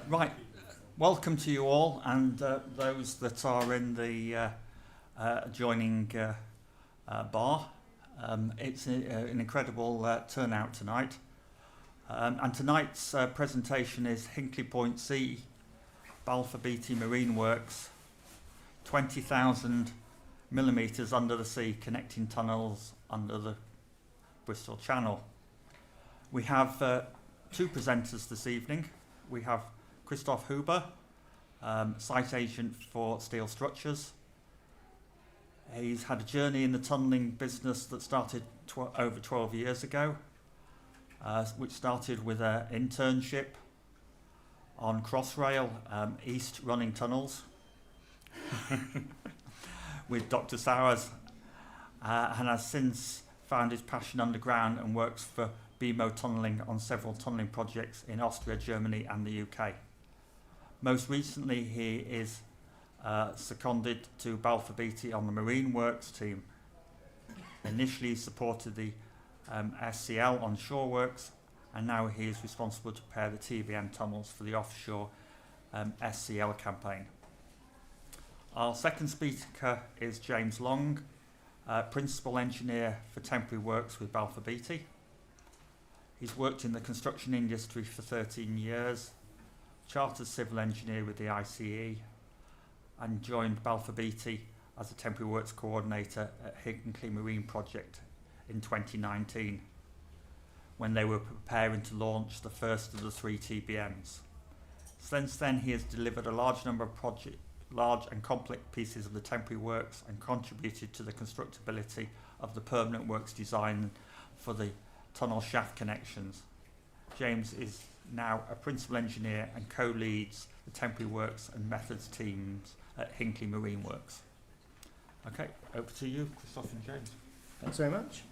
Right, welcome to you all, and those that are in the adjoining bar. It's an incredible turnout tonight. And tonight's presentation is Hinkley Point C, Balfour Beatty Marine Works, 20,000 millimetres under the sea, connecting tunnels under the Bristol Channel. We have two presenters this evening. We have Christoph Huber, site agent for Steel Structures. He's had a journey in the tunnelling business that started over 12 years ago, which started with an internship on Crossrail, East Running Tunnels, with Dr. Sowers, and has since found his passion underground and works for BMO Tunnelling on several tunnelling projects in Austria, Germany and the UK. Most recently he is seconded to Balfour Beatty on the Marine Works team. Initially supported the SCL onshore works, and now he is responsible to prepare the TBM tunnels for the offshore SCL campaign. Our second speaker is James Long, Principal Engineer for Temporary Works with Balfour Beatty. He's worked in the construction industry for 13 years, Chartered Civil Engineer with the ICE, and joined Balfour Beatty as a Temporary Works Coordinator at Hinkley Marine Project in 2019, when they were preparing to launch the first of the 3 TBMs. Since then he has delivered a large number of large and complex pieces of the temporary works and contributed to the constructability of the permanent works design for the tunnel shaft connections. James is now a principal engineer and co-leads the temporary works and methods teams at Hinkley Marine Works. Okay, over to you, Christoph and James. Thanks very much.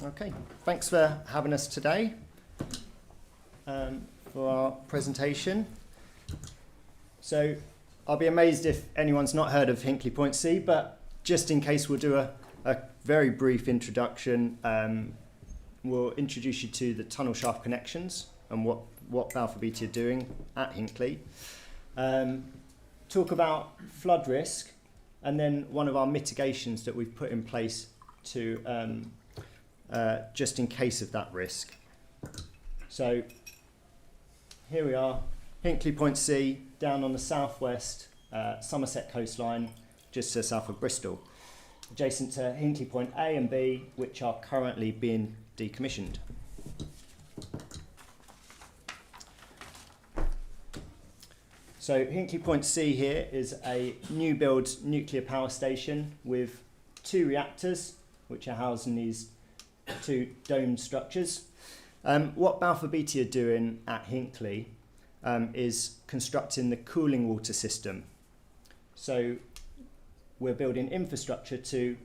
Okay, thanks for having us today for our presentation. So I'll be amazed if anyone's not heard of Hinkley Point C, but just in case, we'll do a very brief introduction. We'll introduce you to the tunnel shaft connections and what Balfour Beatty are doing at Hinkley. Talk about flood risk, and then one of our mitigations that we've put in place to just in case of that risk. So here we are, Hinkley Point C, down on the southwest Somerset coastline, just to the south of Bristol, adjacent to Hinkley Point A and B, which are currently being decommissioned. So Hinkley Point C here is a new build nuclear power station with 2 reactors, which are housed in these 2 domed structures. What Balfour Beatty are doing at Hinkley is constructing the cooling water system. So we're building infrastructure to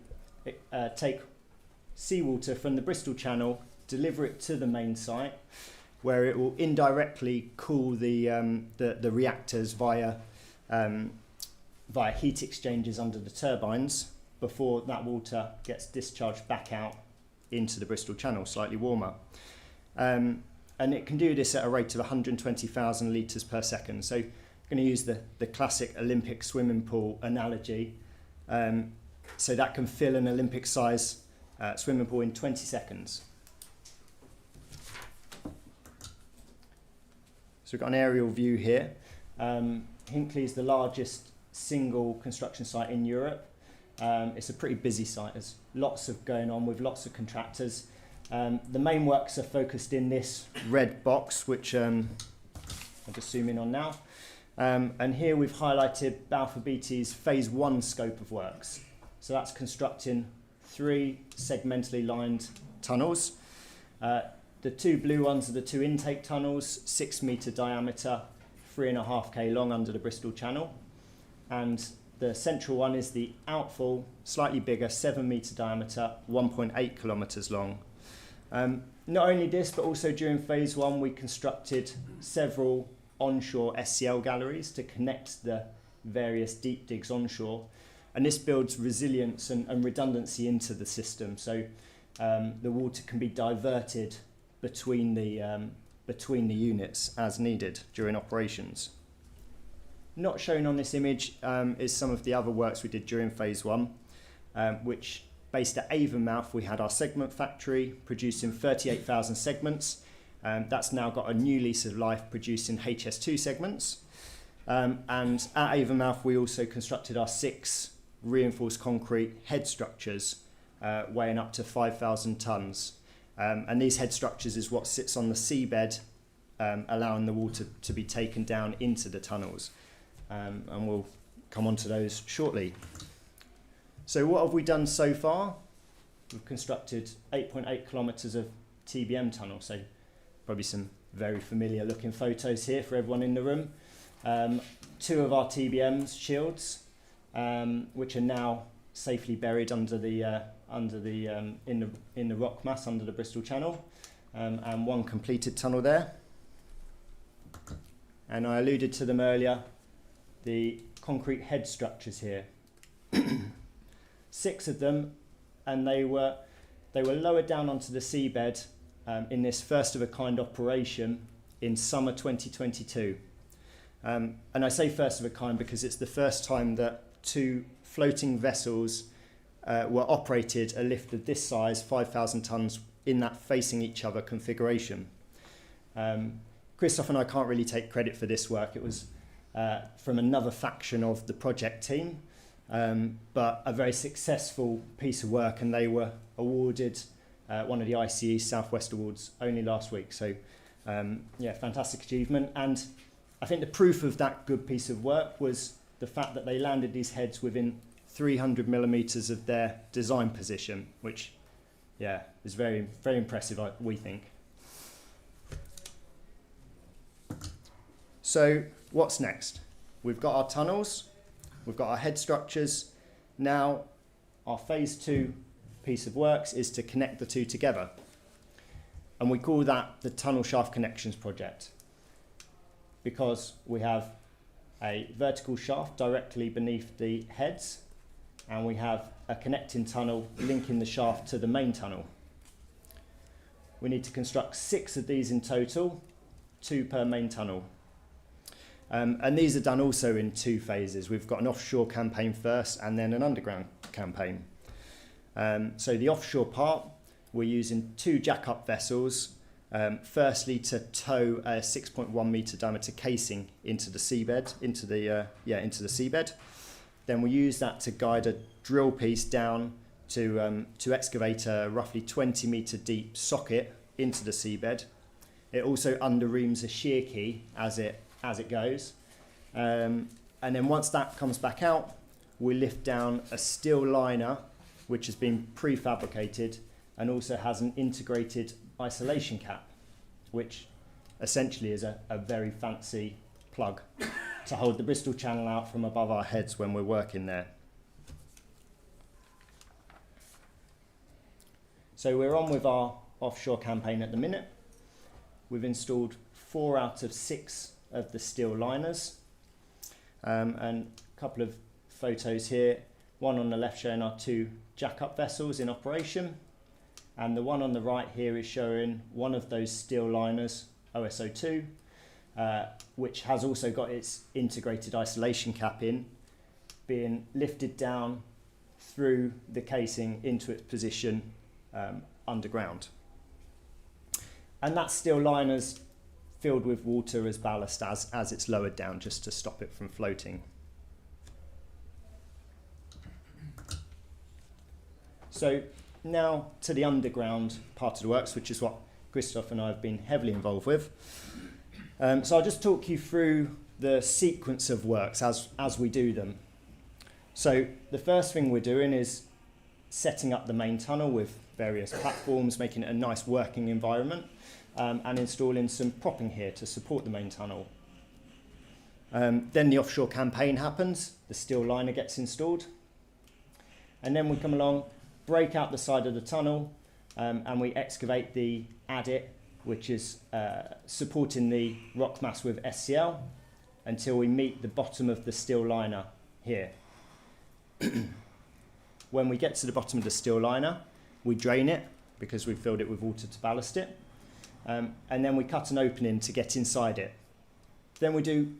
take seawater from the Bristol Channel, deliver it to the main site, where it will indirectly cool the reactors via heat exchangers under the turbines before that water gets discharged back out into the Bristol Channel, slightly warmer. And it can do this at a rate of 120,000 litres per second. So I'm going to use the classic Olympic swimming pool analogy. So that can fill an Olympic-size swimming pool in 20 seconds. So we've got an aerial view here. Hinkley is the largest single construction site in Europe. It's a pretty busy site. There's lots of going on with lots of contractors. The main works are focused in this red box, which I'll just zoom in on now. And here we've highlighted Balfour Beatty's phase 1 scope of works. So that's constructing 3 segmentally lined tunnels. The 2 blue ones are the 2 intake tunnels, 6 metre diameter, 3.5k long under the Bristol Channel. And the central one is the outfall, slightly bigger, 7 metre diameter, 1.8 kilometres long. Not only this, but also during phase 1 we constructed several onshore SCL galleries to connect the various deep digs onshore, and this builds resilience and redundancy into the system, so the water can be diverted between the units as needed during operations. Not shown on this image is some of the other works we did during phase 1, which based at Avonmouth, we had our segment factory producing 38,000 segments. That's now got a new lease of life producing HS2 segments. And at Avonmouth, we also constructed our 6 reinforced concrete head structures weighing up to 5,000 tonnes. And these head structures is what sits on the seabed, allowing the water to be taken down into the tunnels. And we'll come on to those shortly. So what have we done so far? We've constructed 8.8 kilometres of TBM tunnel, so probably some very familiar looking photos here for everyone in the room. 2 of our TBMs shields, which are now safely buried in the rock mass under the Bristol Channel, and 1 completed tunnel there. And I alluded to them earlier, the concrete head structures here. 6 of them, and they were lowered down onto the seabed in this first of a kind operation in summer 2022. And I say first of a kind because it's the first time that 2 floating vessels were operated a lift of this size, 5,000 tonnes, in that facing each other configuration. Christoph and I can't really take credit for this work. It was from another faction of the project team, but a very successful piece of work, and they were awarded one of the ICE Southwest Awards only last week. So yeah, fantastic achievement. And I think the proof of that good piece of work was the fact that they landed these heads within 300 millimetres of their design position, which, yeah, is very, very impressive, we think. So what's next? We've got our tunnels, we've got our head structures. Now our phase 2 piece of works is to connect the 2 together. And we call that the Tunnel Shaft Connections Project, because we have a vertical shaft directly beneath the heads, and we have a connecting tunnel linking the shaft to the main tunnel. We need to construct 6 of these in total, 2 per main tunnel. And these are done also in 2 phases. We've got an offshore campaign first and then an underground campaign. So the offshore part, we're using 2 jack-up vessels, firstly to tow a 6.1 metre diameter casing into the seabed, into the seabed. Then we use that to guide a drill piece down to excavate a roughly 20 metre deep socket into the seabed. It also under-reams a shear key as it goes. And then once that comes back out, we lift down a steel liner, which has been prefabricated and also has an integrated isolation cap, which essentially is a very fancy plug to hold the Bristol Channel out from above our heads when we're working there. So we're on with our offshore campaign at the minute. We've installed 4 out of 6 of the steel liners, and a couple of photos here. One on the left showing our 2 jack-up vessels in operation, and the one on the right here is showing one of those steel liners, OSO2, which has also got its integrated isolation cap in, being lifted down through the casing into its position underground. And that steel liner's filled with water as ballast as it's lowered down, just to stop it from floating. So now to the underground part of the works, which is what Christoph and I have been heavily involved with. So I'll just talk you through the sequence of works as we do them. So the first thing we're doing is setting up the main tunnel with various platforms, making it a nice working environment, and installing some propping here to support the main tunnel. Then the offshore campaign happens, the steel liner gets installed, and then we come along, break out the side of the tunnel, and we excavate the adit, which is supporting the rock mass with SCL, until we meet the bottom of the steel liner here. When we get to the bottom of the steel liner, we drain it because we've filled it with water to ballast it. and then we cut an opening to get inside it. Then we do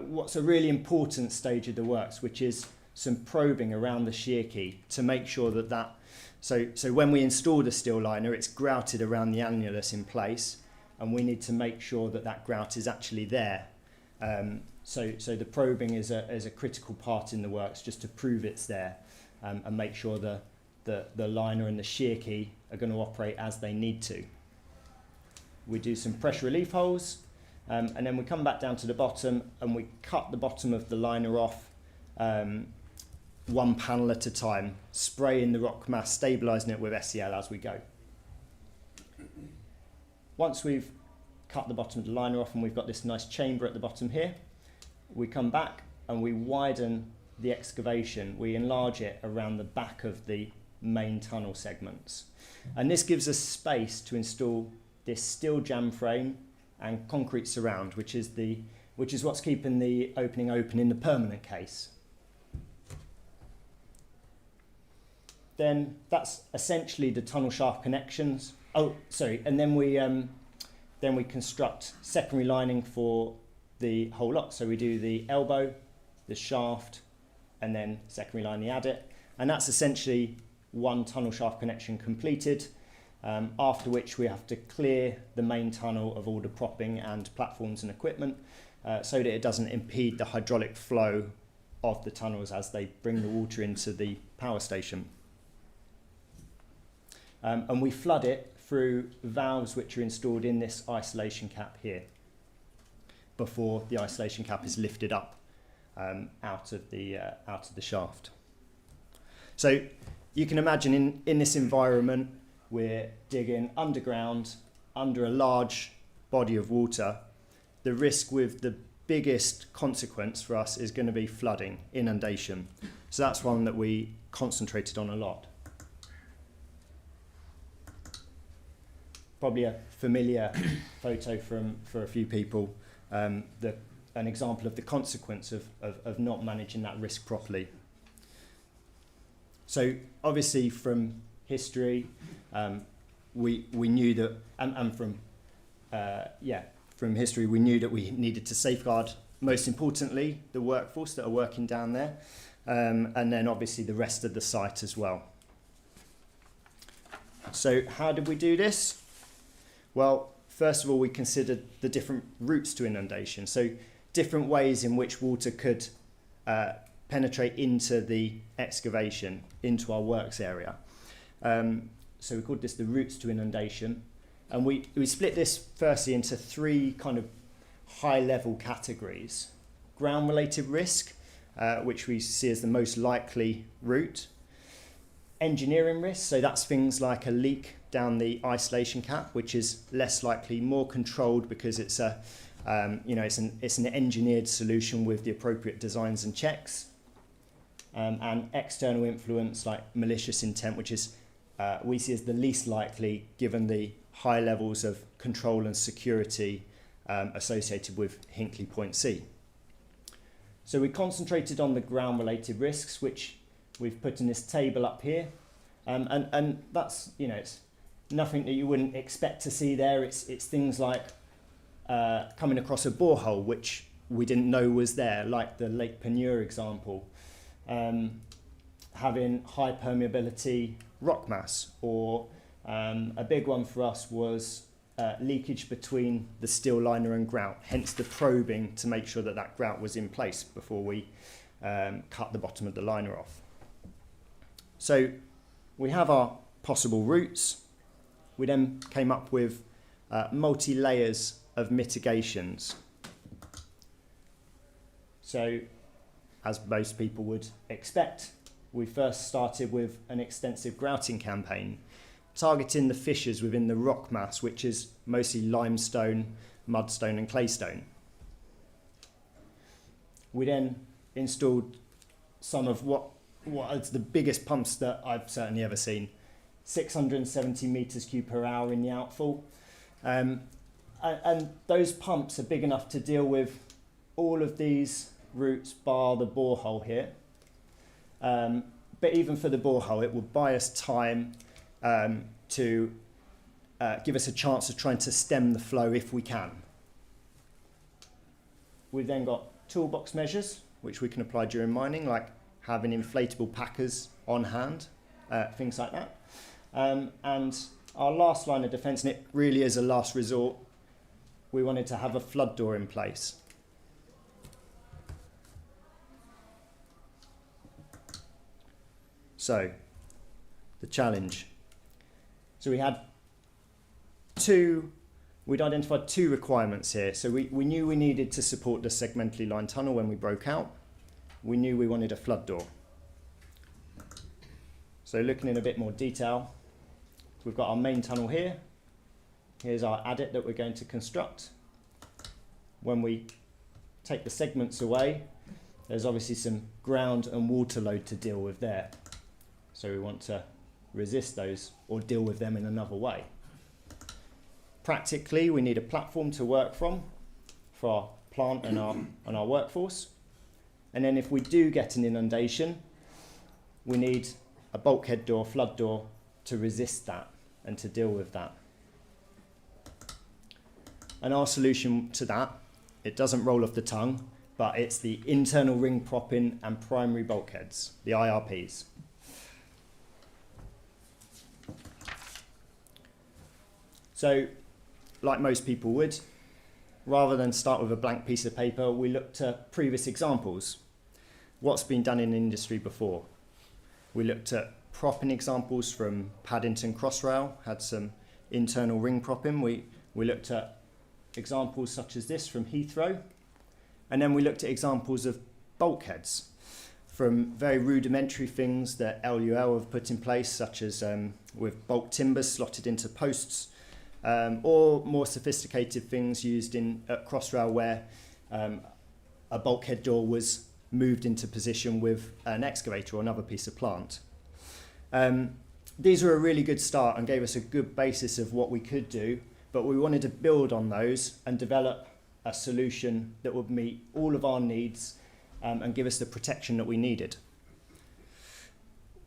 what's a really important stage of the works, which is some probing around the shear key to make sure that so when we install the steel liner, it's grouted around the annulus in place, and we need to make sure that grout is actually there. So the probing is a critical part in the works, just to prove it's there, and make sure the liner and the shear key are going to operate as they need to. We do some pressure relief holes, and then we come back down to the bottom and we cut the bottom of the liner off, one panel at a time, spraying the rock mass, stabilising it with SEL as we go. Once we've cut the bottom of the liner off and we've got this nice chamber at the bottom here, we come back and we widen the excavation. We enlarge it around the back of the main tunnel segments. And this gives us space to install this steel jam frame and concrete surround, which is what's keeping the opening open in the permanent case. Then that's essentially the tunnel shaft connections. Oh, sorry, and then we construct secondary lining for the whole lot. So we do the elbow, the shaft, and then secondary line the adit. And that's essentially one tunnel shaft connection completed, after which we have to clear the main tunnel of all the propping and platforms and equipment, so that it doesn't impede the hydraulic flow of the tunnels as they bring the water into the power station. And we flood it through valves which are installed in this isolation cap here before the isolation cap is lifted up out of the shaft. So you can imagine in this environment, we're digging underground under a large body of water. The risk with the biggest consequence for us is going to be flooding, inundation. So that's one that we concentrated on a lot. Probably a familiar photo for a few people, an example of the consequence of not managing that risk properly. So obviously from history, we knew that, and from history we knew that we needed to safeguard, most importantly, the workforce that are working down there, and then obviously the rest of the site as well. So how did we do this? Well, first of all, we considered the different routes to inundation, so different ways in which water could penetrate into the excavation, into our works area. So we called this the routes to inundation, and we split this firstly into three kind of high-level categories. Ground-related risk, which we see as the most likely route. Engineering risk, so that's things like a leak down the isolation cap, which is less likely, more controlled because it's it's an engineered solution with the appropriate designs and checks. And external influence like malicious intent, which is we see as the least likely given the high levels of control and security associated with Hinkley Point C. So we concentrated on the ground-related risks, which we've put in this table up here, and that's it's nothing that you wouldn't expect to see there. It's things like coming across a borehole which we didn't know was there, like the Lake Panure example, having high permeability rock mass, or a big one for us was leakage between the steel liner and grout, hence the probing to make sure that grout was in place before we cut the bottom of the liner off. So we have our possible routes. We then came up with multi-layers of mitigations. So, as most people would expect, we first started with an extensive grouting campaign, targeting the fissures within the rock mass, which is mostly limestone, mudstone and claystone. We then installed some of what is the biggest pumps that I've certainly ever seen, 670 metres cube per hour in the outfall. And those pumps are big enough to deal with all of these routes bar the borehole here. But even for the borehole, it will buy us time to give us a chance of trying to stem the flow if we can. We've then got toolbox measures, which we can apply during mining, like having inflatable packers on hand, things like that. And our last line of defence, and it really is a last resort, we wanted to have a flood door in place. So, the challenge. So we'd identified two requirements here. So we knew we needed to support the segmentally lined tunnel when we broke out. We knew we wanted a flood door. So looking in a bit more detail, we've got our main tunnel here. Here's our adit that we're going to construct. When we take the segments away, there's obviously some ground and water load to deal with there. So we want to resist those or deal with them in another way. Practically, we need a platform to work from for our plant and our workforce. And then if we do get an inundation, we need a bulkhead door, flood door to resist that and to deal with that. And our solution to that, it doesn't roll off the tongue, but it's the internal ring propping and primary bulkheads, the IRPs. So, like most people would, rather than start with a blank piece of paper, we looked at previous examples. What's been done in the industry before? We looked at propping examples from Paddington Crossrail, had some internal ring propping. We looked at examples such as this from Heathrow. And then we looked at examples of bulkheads from very rudimentary things that LUL have put in place, such as with bulk timbers slotted into posts, or more sophisticated things used at Crossrail where a bulkhead door was moved into position with an excavator or another piece of plant. These were a really good start and gave us a good basis of what we could do, but we wanted to build on those and develop a solution that would meet all of our needs and give us the protection that we needed.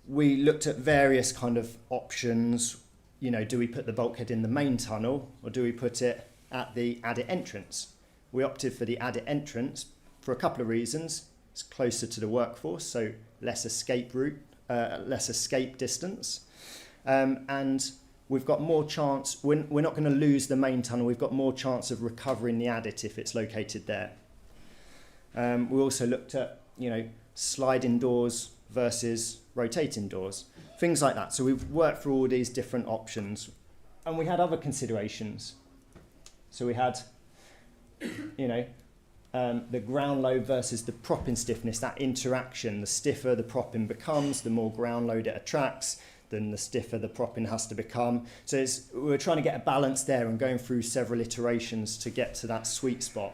We looked at various kind of options. You know, do we put the bulkhead in the main tunnel or do we put it at the adit entrance? We opted for the adit entrance for a couple of reasons. It's closer to the workforce, so less escape route, less escape distance. And we've got more chance, we're not going to lose the main tunnel, we've got more chance of recovering the adit if it's located there. We also looked at, you know, sliding doors versus rotating doors, things like that. So we've worked through all these different options, and we had other considerations. So we had, you know, the ground load versus the propping stiffness, that interaction. The stiffer the propping becomes, the more ground load it attracts, then the stiffer the propping has to become. So we're trying to get a balance there and going through several iterations to get to that sweet spot.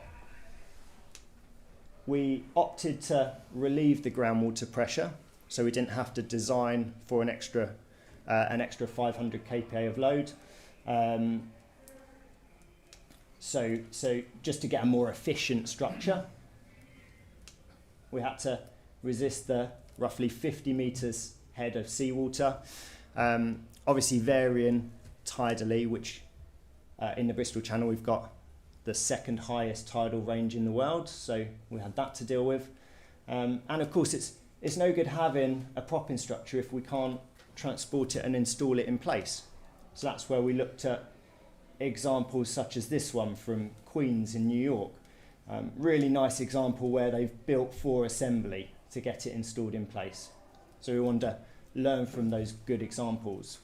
We opted to relieve the groundwater pressure, so we didn't have to design for an extra 500 kPa of load. So just to get a more efficient structure, we had to resist the roughly 50 metres head of seawater, obviously varying tidally, which in the Bristol Channel we've got the second highest tidal range in the world, so we had that to deal with. And of course it's no good having a propping structure if we can't transport it and install it in place. So that's where we looked at examples such as this one from Queens in New York. Really nice example where they've built for assembly to get it installed in place. So we wanted to learn from those good examples.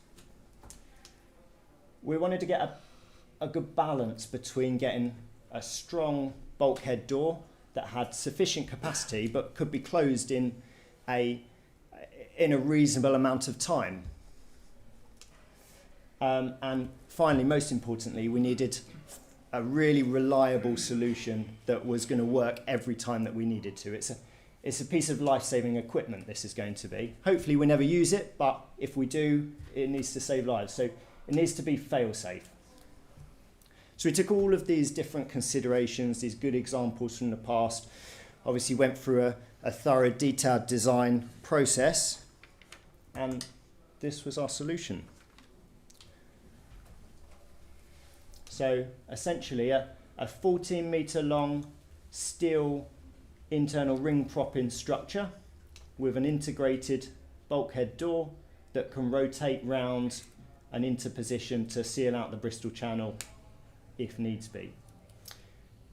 We wanted to get a good balance between getting a strong bulkhead door that had sufficient capacity but could be closed in a reasonable amount of time. And finally, most importantly, we needed a really reliable solution that was going to work every time that we needed to. It's a piece of life-saving equipment, this is going to be. Hopefully we never use it, but if we do, it needs to save lives. So it needs to be fail-safe. So we took all of these different considerations, these good examples from the past, obviously went through a thorough, detailed design process, and this was our solution. So essentially a 14 metre long steel internal ring propping structure with an integrated bulkhead door that can rotate round and into position to seal out the Bristol Channel if needs be.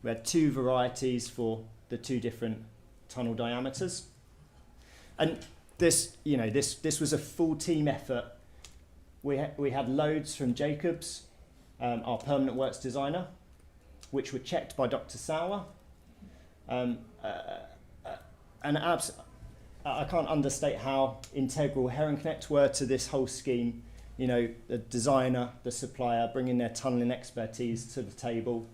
We had two varieties for the two different tunnel diameters. And this was a full team effort. We had loads from Jacobs, our permanent works designer, which were checked by Dr. Sauer. And I can't understate how integral Herrenknecht were to this whole scheme. You know, the designer, the supplier, bringing their tunnelling expertise to the table.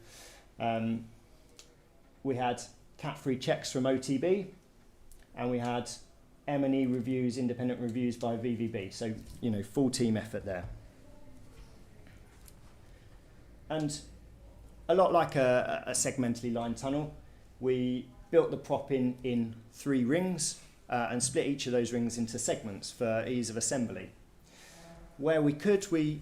We had cat-free checks from OTB, and we had M&E reviews, independent reviews by VVB. So, you know, full team effort there. And a lot like a segmentally lined tunnel, we built the prop in 3 rings and split each of those rings into segments for ease of assembly. Where we could, we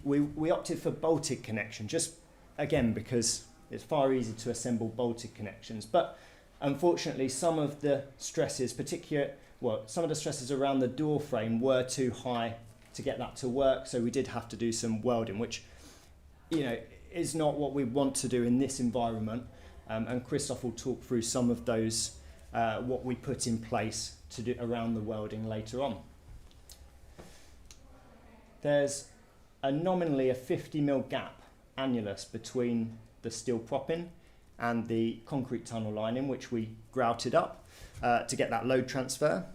opted for bolted connection, just again because it's far easier to assemble bolted connections. But unfortunately, some of the stresses, some of the stresses around the door frame were too high to get that to work. So we did have to do some welding, which, you know, is not what we want to do in this environment. And Christoph will talk through some of those, what we put in place to do around the welding later on. There's nominally a 50mm gap annulus between the steel propping and the concrete tunnel lining, which we grouted up to get that load transfer.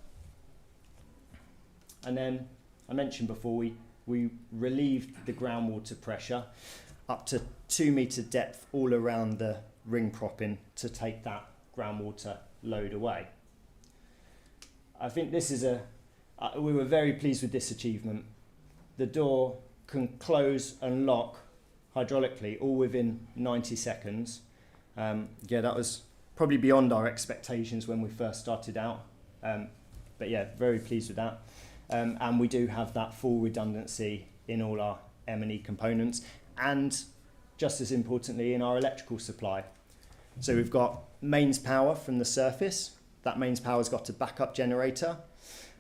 And then I mentioned before, we relieved the groundwater pressure up to 2 metre depth all around the ring propping to take that groundwater load away. I think this is we were very pleased with this achievement. The door can close and lock hydraulically all within 90 seconds. Yeah, that was probably beyond our expectations when we first started out. But yeah, very pleased with that. And we do have that full redundancy in all our M&E components, and just as importantly in our electrical supply. So we've got mains power from the surface. That mains power's got a backup generator.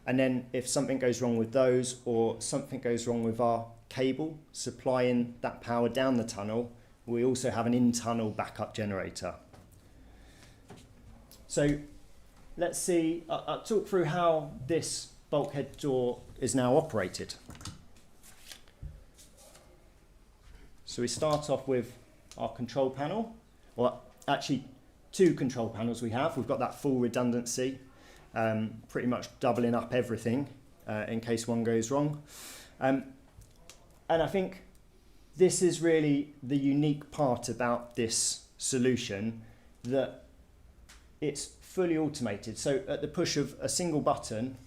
And then if something goes wrong with those, or something goes wrong with our cable supplying that power down the tunnel, we also have an in-tunnel backup generator. So let's see, I'll talk through how this bulkhead door is now operated. So we start off with our control panel, or actually 2 control panels we have. We've got that full redundancy, pretty much doubling up everything in case one goes wrong. And I think this is really the unique part about this solution, that it's fully automated. So at the push of a single button,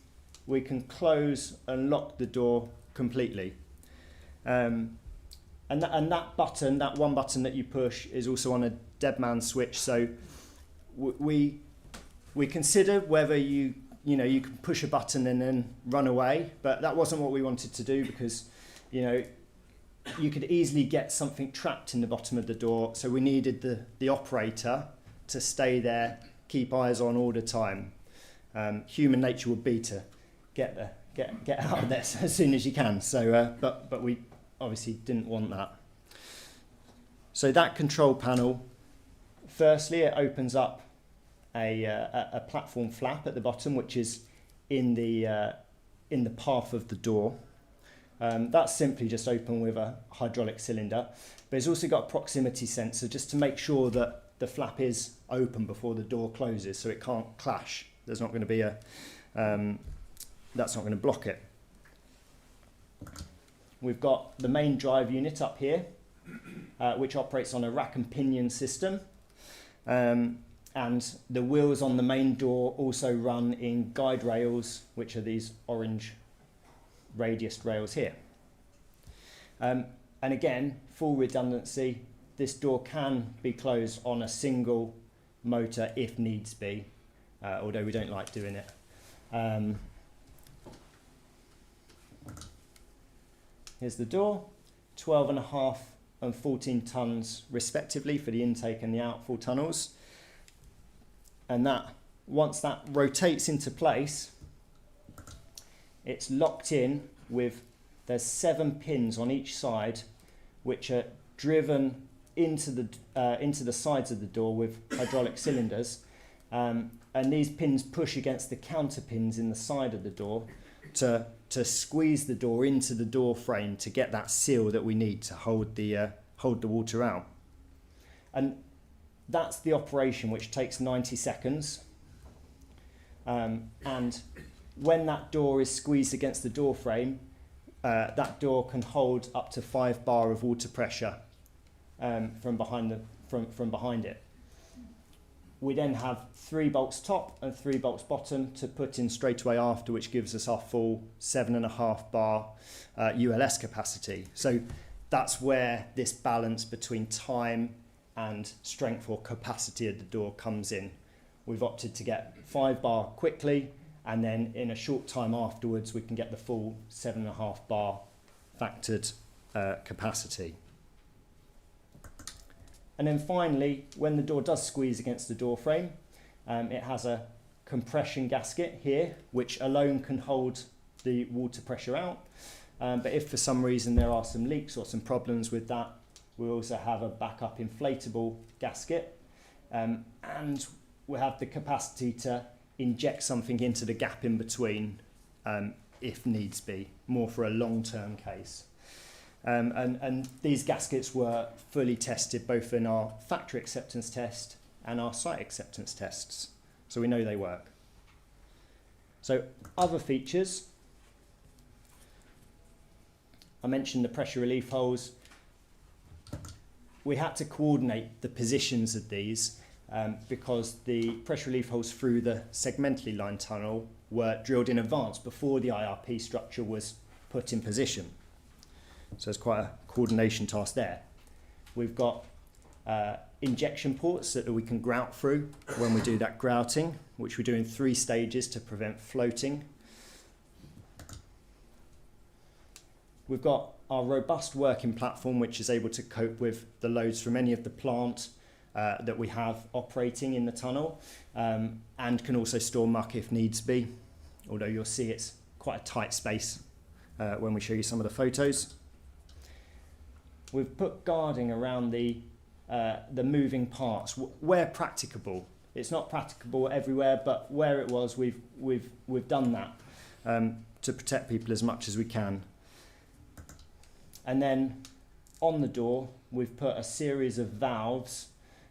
we can close and lock the door completely. And that button, that one button that you push, is also on a dead man switch. So we consider whether you can push a button and then run away, but that wasn't what we wanted to do, because you could easily get something trapped in the bottom of the door. So we needed the operator to stay there, keep eyes on all the time. Human nature would be to get out of there as soon as you can. So, but we obviously didn't want that. So that control panel, firstly, it opens up a platform flap at the bottom, which is in the path of the door. That's simply just open with a hydraulic cylinder, but it's also got a proximity sensor just to make sure that the flap is open before the door closes, so it can't clash. There's not going to be that's not going to block it. We've got the main drive unit up here, which operates on a rack and pinion system. And the wheels on the main door also run in guide rails, which are these orange radius rails here. And again, full redundancy. This door can be closed on a single motor if needs be, although we don't like doing it. Here's the door, 12.5 and 14 tonnes respectively for the intake and the outfall tunnels. And that, once that rotates into place, it's locked in with, there's 7 pins on each side which are driven into the sides of the door with hydraulic cylinders, and these pins push against the counter pins in the side of the door to squeeze the door into the door frame to get that seal that we need to hold the water out. And that's the operation, which takes 90 seconds. And when that door is squeezed against the door frame, that door can hold up to 5 bar of water pressure from behind it. We then have 3 bolts top and 3 bolts bottom to put in straight away after, which gives us our full 7.5 bar ULS capacity. So that's where this balance between time and strength or capacity of the door comes in. We've opted to get 5 bar quickly, and then in a short time afterwards we can get the full 7.5 bar factored capacity. And then finally, when the door does squeeze against the door frame, it has a compression gasket here, which alone can hold the water pressure out. But if for some reason there are some leaks or some problems with that, we also have a backup inflatable gasket. And we have the capacity to inject something into the gap in between if needs be, more for a long-term case. And these gaskets were fully tested both in our factory acceptance test and our site acceptance tests, so we know they work. So other features, I mentioned the pressure relief holes. We had to coordinate the positions of these because the pressure relief holes through the segmentally lined tunnel were drilled in advance before the IRP structure was put in position. So it's quite a coordination task there. We've got injection ports that we can grout through when we do that grouting, which we do in 3 stages to prevent floating. We've got our robust working platform, which is able to cope with the loads from any of the plant that we have operating in the tunnel, and can also store muck if needs be, although you'll see it's quite a tight space when we show you some of the photos. We've put guarding around the moving parts where practicable. It's not practicable everywhere, but where it was, we've done that to protect people as much as we can. And then on the door, we've put a series of valves,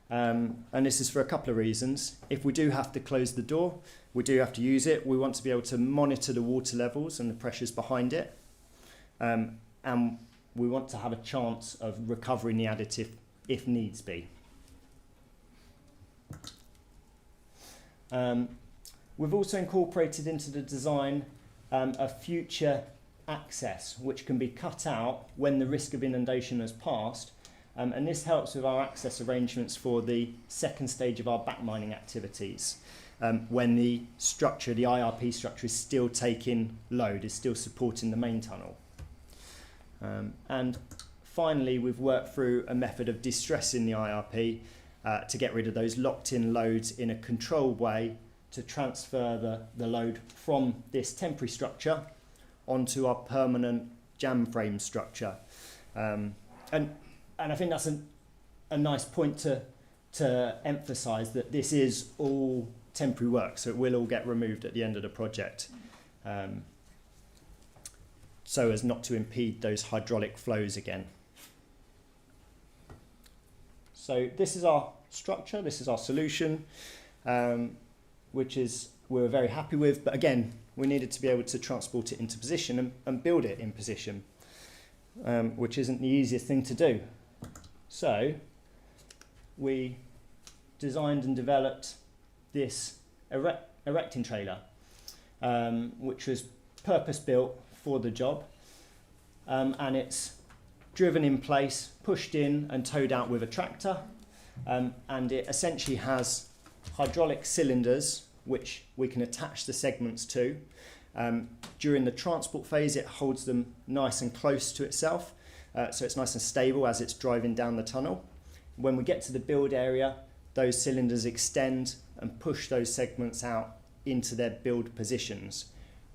and this is for a couple of reasons. If we do have to close the door, we do have to use it. We want to be able to monitor the water levels and the pressures behind it, and we want to have a chance of recovering the additive if needs be. We've also incorporated into the design a future access which can be cut out when the risk of inundation has passed, and this helps with our access arrangements for the second stage of our backmining activities, when the structure, the IRP structure, is still taking load, is still supporting the main tunnel. And finally, we've worked through a method of distressing the IRP to get rid of those locked-in loads in a controlled way to transfer the load from this temporary structure onto our permanent jam frame structure. And I think that's a nice point to emphasise, that this is all temporary work, so it will all get removed at the end of the project, so as not to impede those hydraulic flows again. So this is our structure, this is our solution, which we're very happy with, but again, we needed to be able to transport it into position and build it in position, which isn't the easiest thing to do. So we designed and developed this erecting trailer, which was purpose-built for the job, and it's driven in place, pushed in and towed out with a tractor, and it essentially has hydraulic cylinders which we can attach the segments to. During the transport phase, it holds them nice and close to itself, so it's nice and stable as it's driving down the tunnel. When we get to the build area, those cylinders extend and push those segments out into their build positions,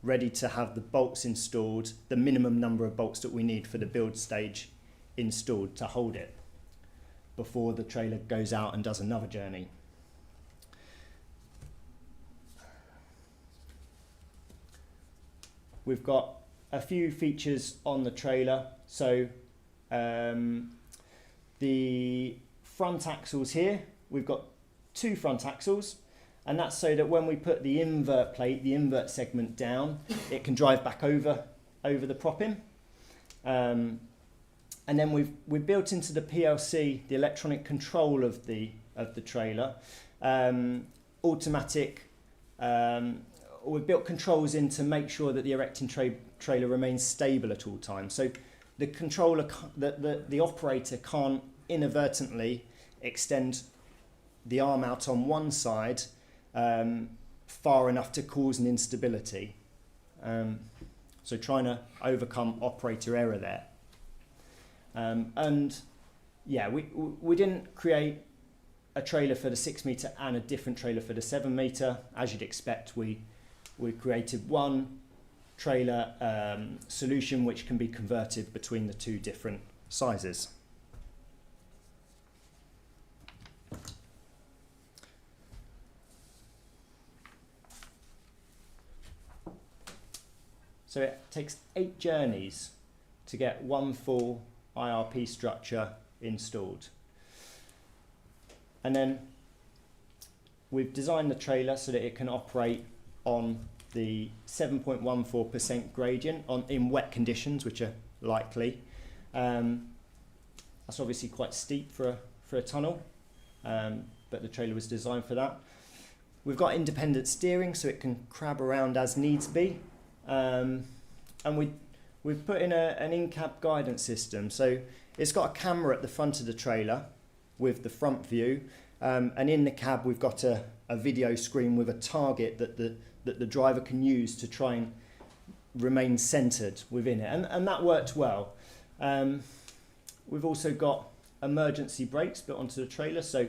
ready to have the bolts installed, the minimum number of bolts that we need for the build stage installed to hold it before the trailer goes out and does another journey. We've got a few features on the trailer. So the front axles here, we've got 2 front axles, and that's so that when we put the invert plate, the invert segment down, it can drive back over the propping. And then we've built into the PLC the electronic control of the trailer, automatic. We've built controls in to make sure that the erecting trailer remains stable at all times. So the controller, the operator can't inadvertently extend the arm out on one side far enough to cause an instability. So trying to overcome operator error there. And yeah, we didn't create a trailer for the 6 metre and a different trailer for the 7 metre. As you'd expect, we created one trailer solution which can be converted between the 2 different sizes. So it takes 8 journeys to get one full IRP structure installed. And then we've designed the trailer so that it can operate on the 7.14% gradient in wet conditions, which are likely. That's obviously quite steep for a tunnel, but the trailer was designed for that. We've got independent steering so it can crab around as needs be. And we've put in an in-cab guidance system. So it's got a camera at the front of the trailer with the front view, and in the cab we've got a video screen with a target that the driver can use to try and remain centred within it, and that worked well. We've also got emergency brakes built onto the trailer, so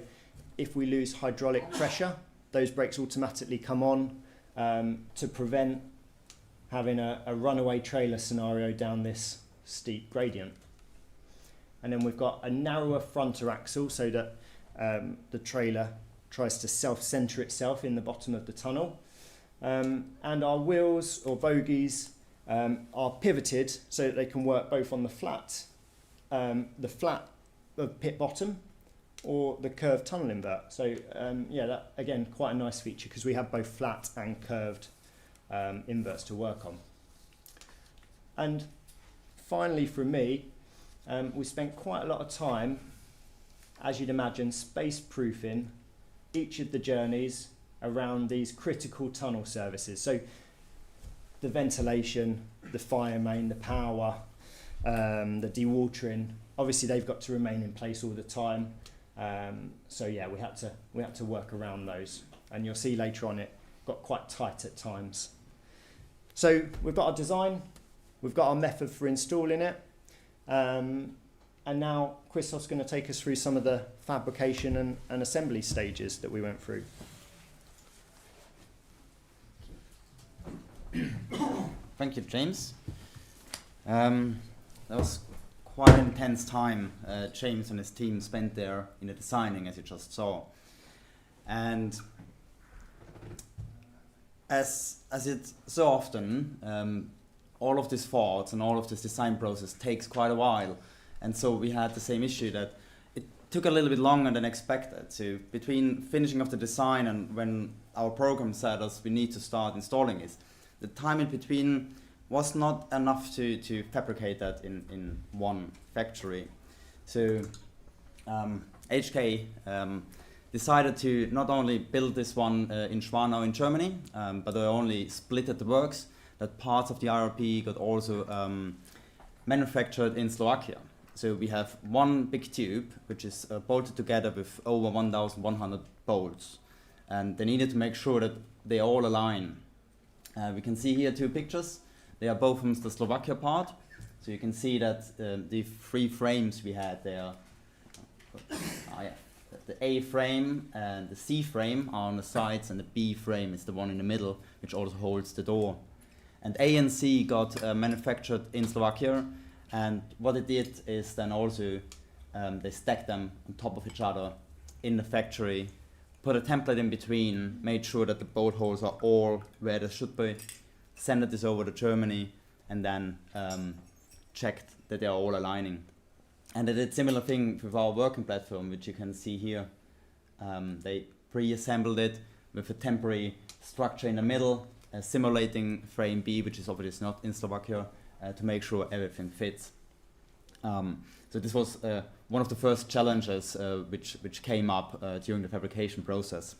if we lose hydraulic pressure, those brakes automatically come on to prevent having a runaway trailer scenario down this steep gradient. And then we've got a narrower frontal axle so that the trailer tries to self-centre itself in the bottom of the tunnel. And our wheels or bogies are pivoted so that they can work both on the flat of pit bottom or the curved tunnel invert. So yeah, that again quite a nice feature because we have both flat and curved inverts to work on. And finally for me, we spent quite a lot of time, as you'd imagine, space-proofing each of the journeys around these critical tunnel services. So the ventilation, the fire main, the power, the dewatering, obviously they've got to remain in place all the time. So yeah, we had to work around those, and you'll see later on it got quite tight at times. So we've got our design, we've got our method for installing it, and now Christoph's going to take us through some of the fabrication and assembly stages that we went through. Thank you, James. That was quite an intense time James and his team spent there in the designing, as you just saw. And as it so often, all of these thoughts and all of this design process takes quite a while. And so we had the same issue that it took a little bit longer than expected. So between finishing of the design and when our program said us we need to start installing it, the time in between was not enough to fabricate that in one factory. So HK decided to not only build this one in Schwanau in Germany, but they only splitted the works, that parts of the IRP got also manufactured in Slovakia. So we have one big tube, which is bolted together with over 1,100 bolts. And they needed to make sure that they all align. We can see here 2 pictures. They are both from the Slovakia part. So you can see that the 3 frames we had there, the A frame and the C frame are on the sides, and the B frame is the one in the middle, which also holds the door. And A and C got manufactured in Slovakia, and what it did is then also they stacked them on top of each other in the factory, put a template in between, made sure that the bolt holes are all where they should be, sent this over to Germany, and then checked that they are all aligning. And they did similar thing with our working platform, which you can see here. They pre-assembled it with a temporary structure in the middle, simulating frame B, which is obviously not in Slovakia, to make sure everything fits. So this was one of the first challenges which came up during the fabrication process.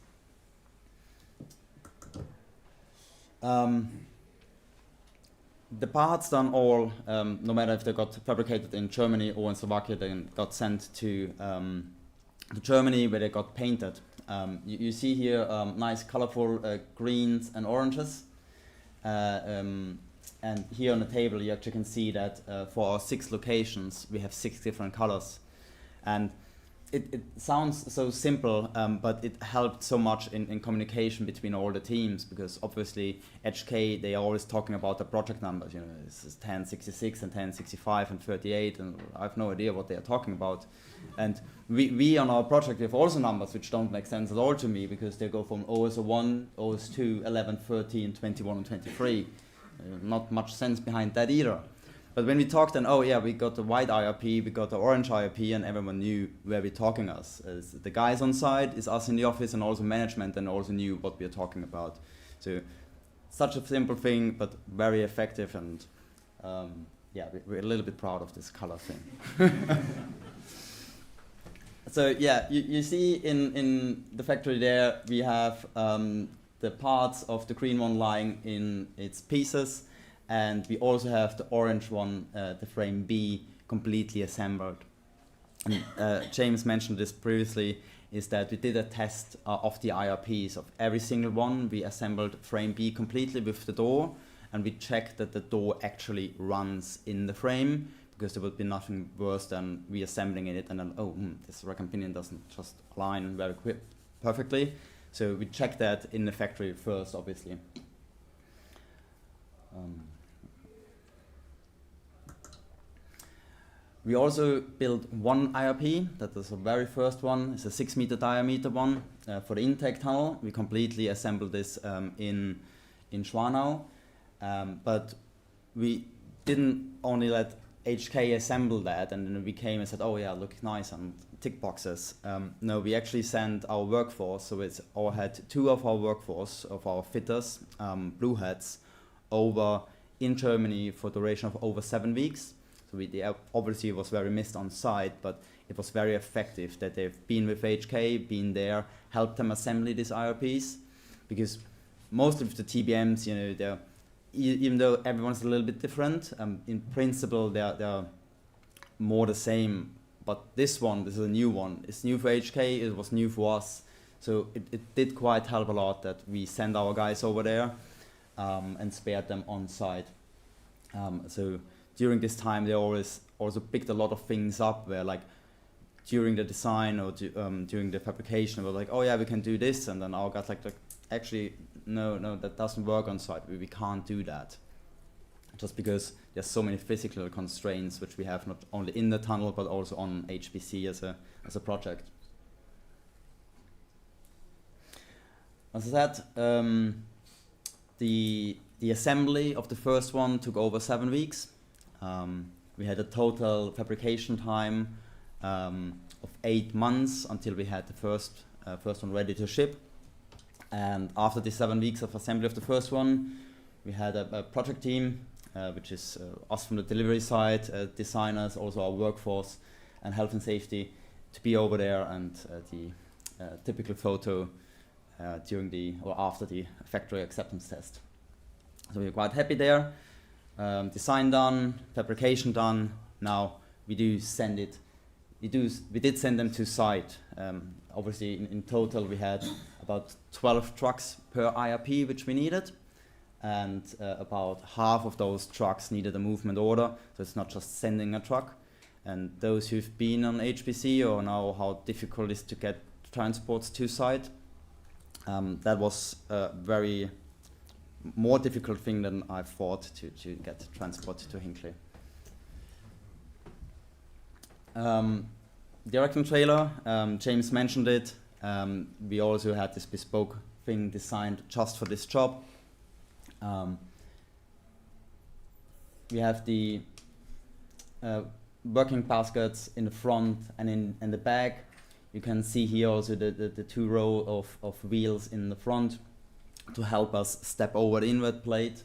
The parts done all, no matter if they got fabricated in Germany or in Slovakia, they got sent to Germany, where they got painted. You see here nice colorful greens and oranges. And here on the table you actually can see that for our 6 locations we have 6 different colors. And it sounds so simple, but it helped so much in communication between all the teams, because obviously HK, they are always talking about the project numbers, you know, this is 1066 and 1065 and 38, and I have no idea what they are talking about. And we on our project, we have also numbers which don't make sense at all to me, because they go from OS1, OS2, 11, 13, 21 and 23. Not much sense behind that either. But when we talked, then, oh yeah, we got the white IRP, we got the orange IRP, and everyone knew where we're talking us. As the guys on site, is us in the office, and also management, and also knew what we're talking about. So such a simple thing, but very effective, and yeah, we're a little bit proud of this color thing. So yeah, you see in the factory there, we have the parts of the green one lying in its pieces. And we also have the orange one, the frame B, completely assembled. And, James mentioned this previously, is that we did a test of the IRPs of every single one. We assembled frame B completely with the door, and we checked that the door actually runs in the frame, because there would be nothing worse than reassembling it and then, this rack and pinion doesn't just align very perfectly. So we checked that in the factory first, obviously. We also built one IRP, that was the very first one. It's a 6-meter diameter one for the intake tunnel. We completely assembled this in Schwanau, but we didn't only let HK assemble that and then we came and said, oh yeah, look nice and tick boxes. No, we actually sent our workforce, so it's all had 2 of our workforce, of our fitters, blue hats, over in Germany for duration of over 7 weeks. So obviously it was very missed on site, but it was very effective that they've been with HK, been there, helped them assemble these IRPs, because most of the TBMs, you know, they're, even though everyone's a little bit different, in principle they're more the same. But this is a new one. It's new for HK, it was new for us. So it did quite help a lot that we send our guys over there and spared them on site. So during this time, they always also picked a lot of things up where, like, during the design or during the fabrication, we were like, oh yeah, we can do this, and then our guys like actually, no, that doesn't work on site. We can't do that, just because there's so many physical constraints which we have not only in the tunnel but also on HPC as a project. As I said, the assembly of the first one took over 7 weeks. We had a total fabrication time of 8 months until we had the first one ready to ship. And after the 7 weeks of assembly of the first one, we had a project team, which is us from the delivery side, designers, also our workforce and health and safety, to be over there, and the typical photo during or after the factory acceptance test. So we're quite happy there. Design done, fabrication done. Now we did send them to site. Obviously in total we had about 12 trucks per IRP which we needed. and about half of those trucks needed a movement order, so it's not just sending a truck. And those who've been on HPC or know how difficult it is to get transports to site, that was a very more difficult thing than I thought to get transport to Hinkley. The Erection trailer, James mentioned it. We also had this bespoke thing designed just for this job. We have the working baskets in the front and in the back. You can see here also the 2 row of wheels in the front to help us step over the inward plate.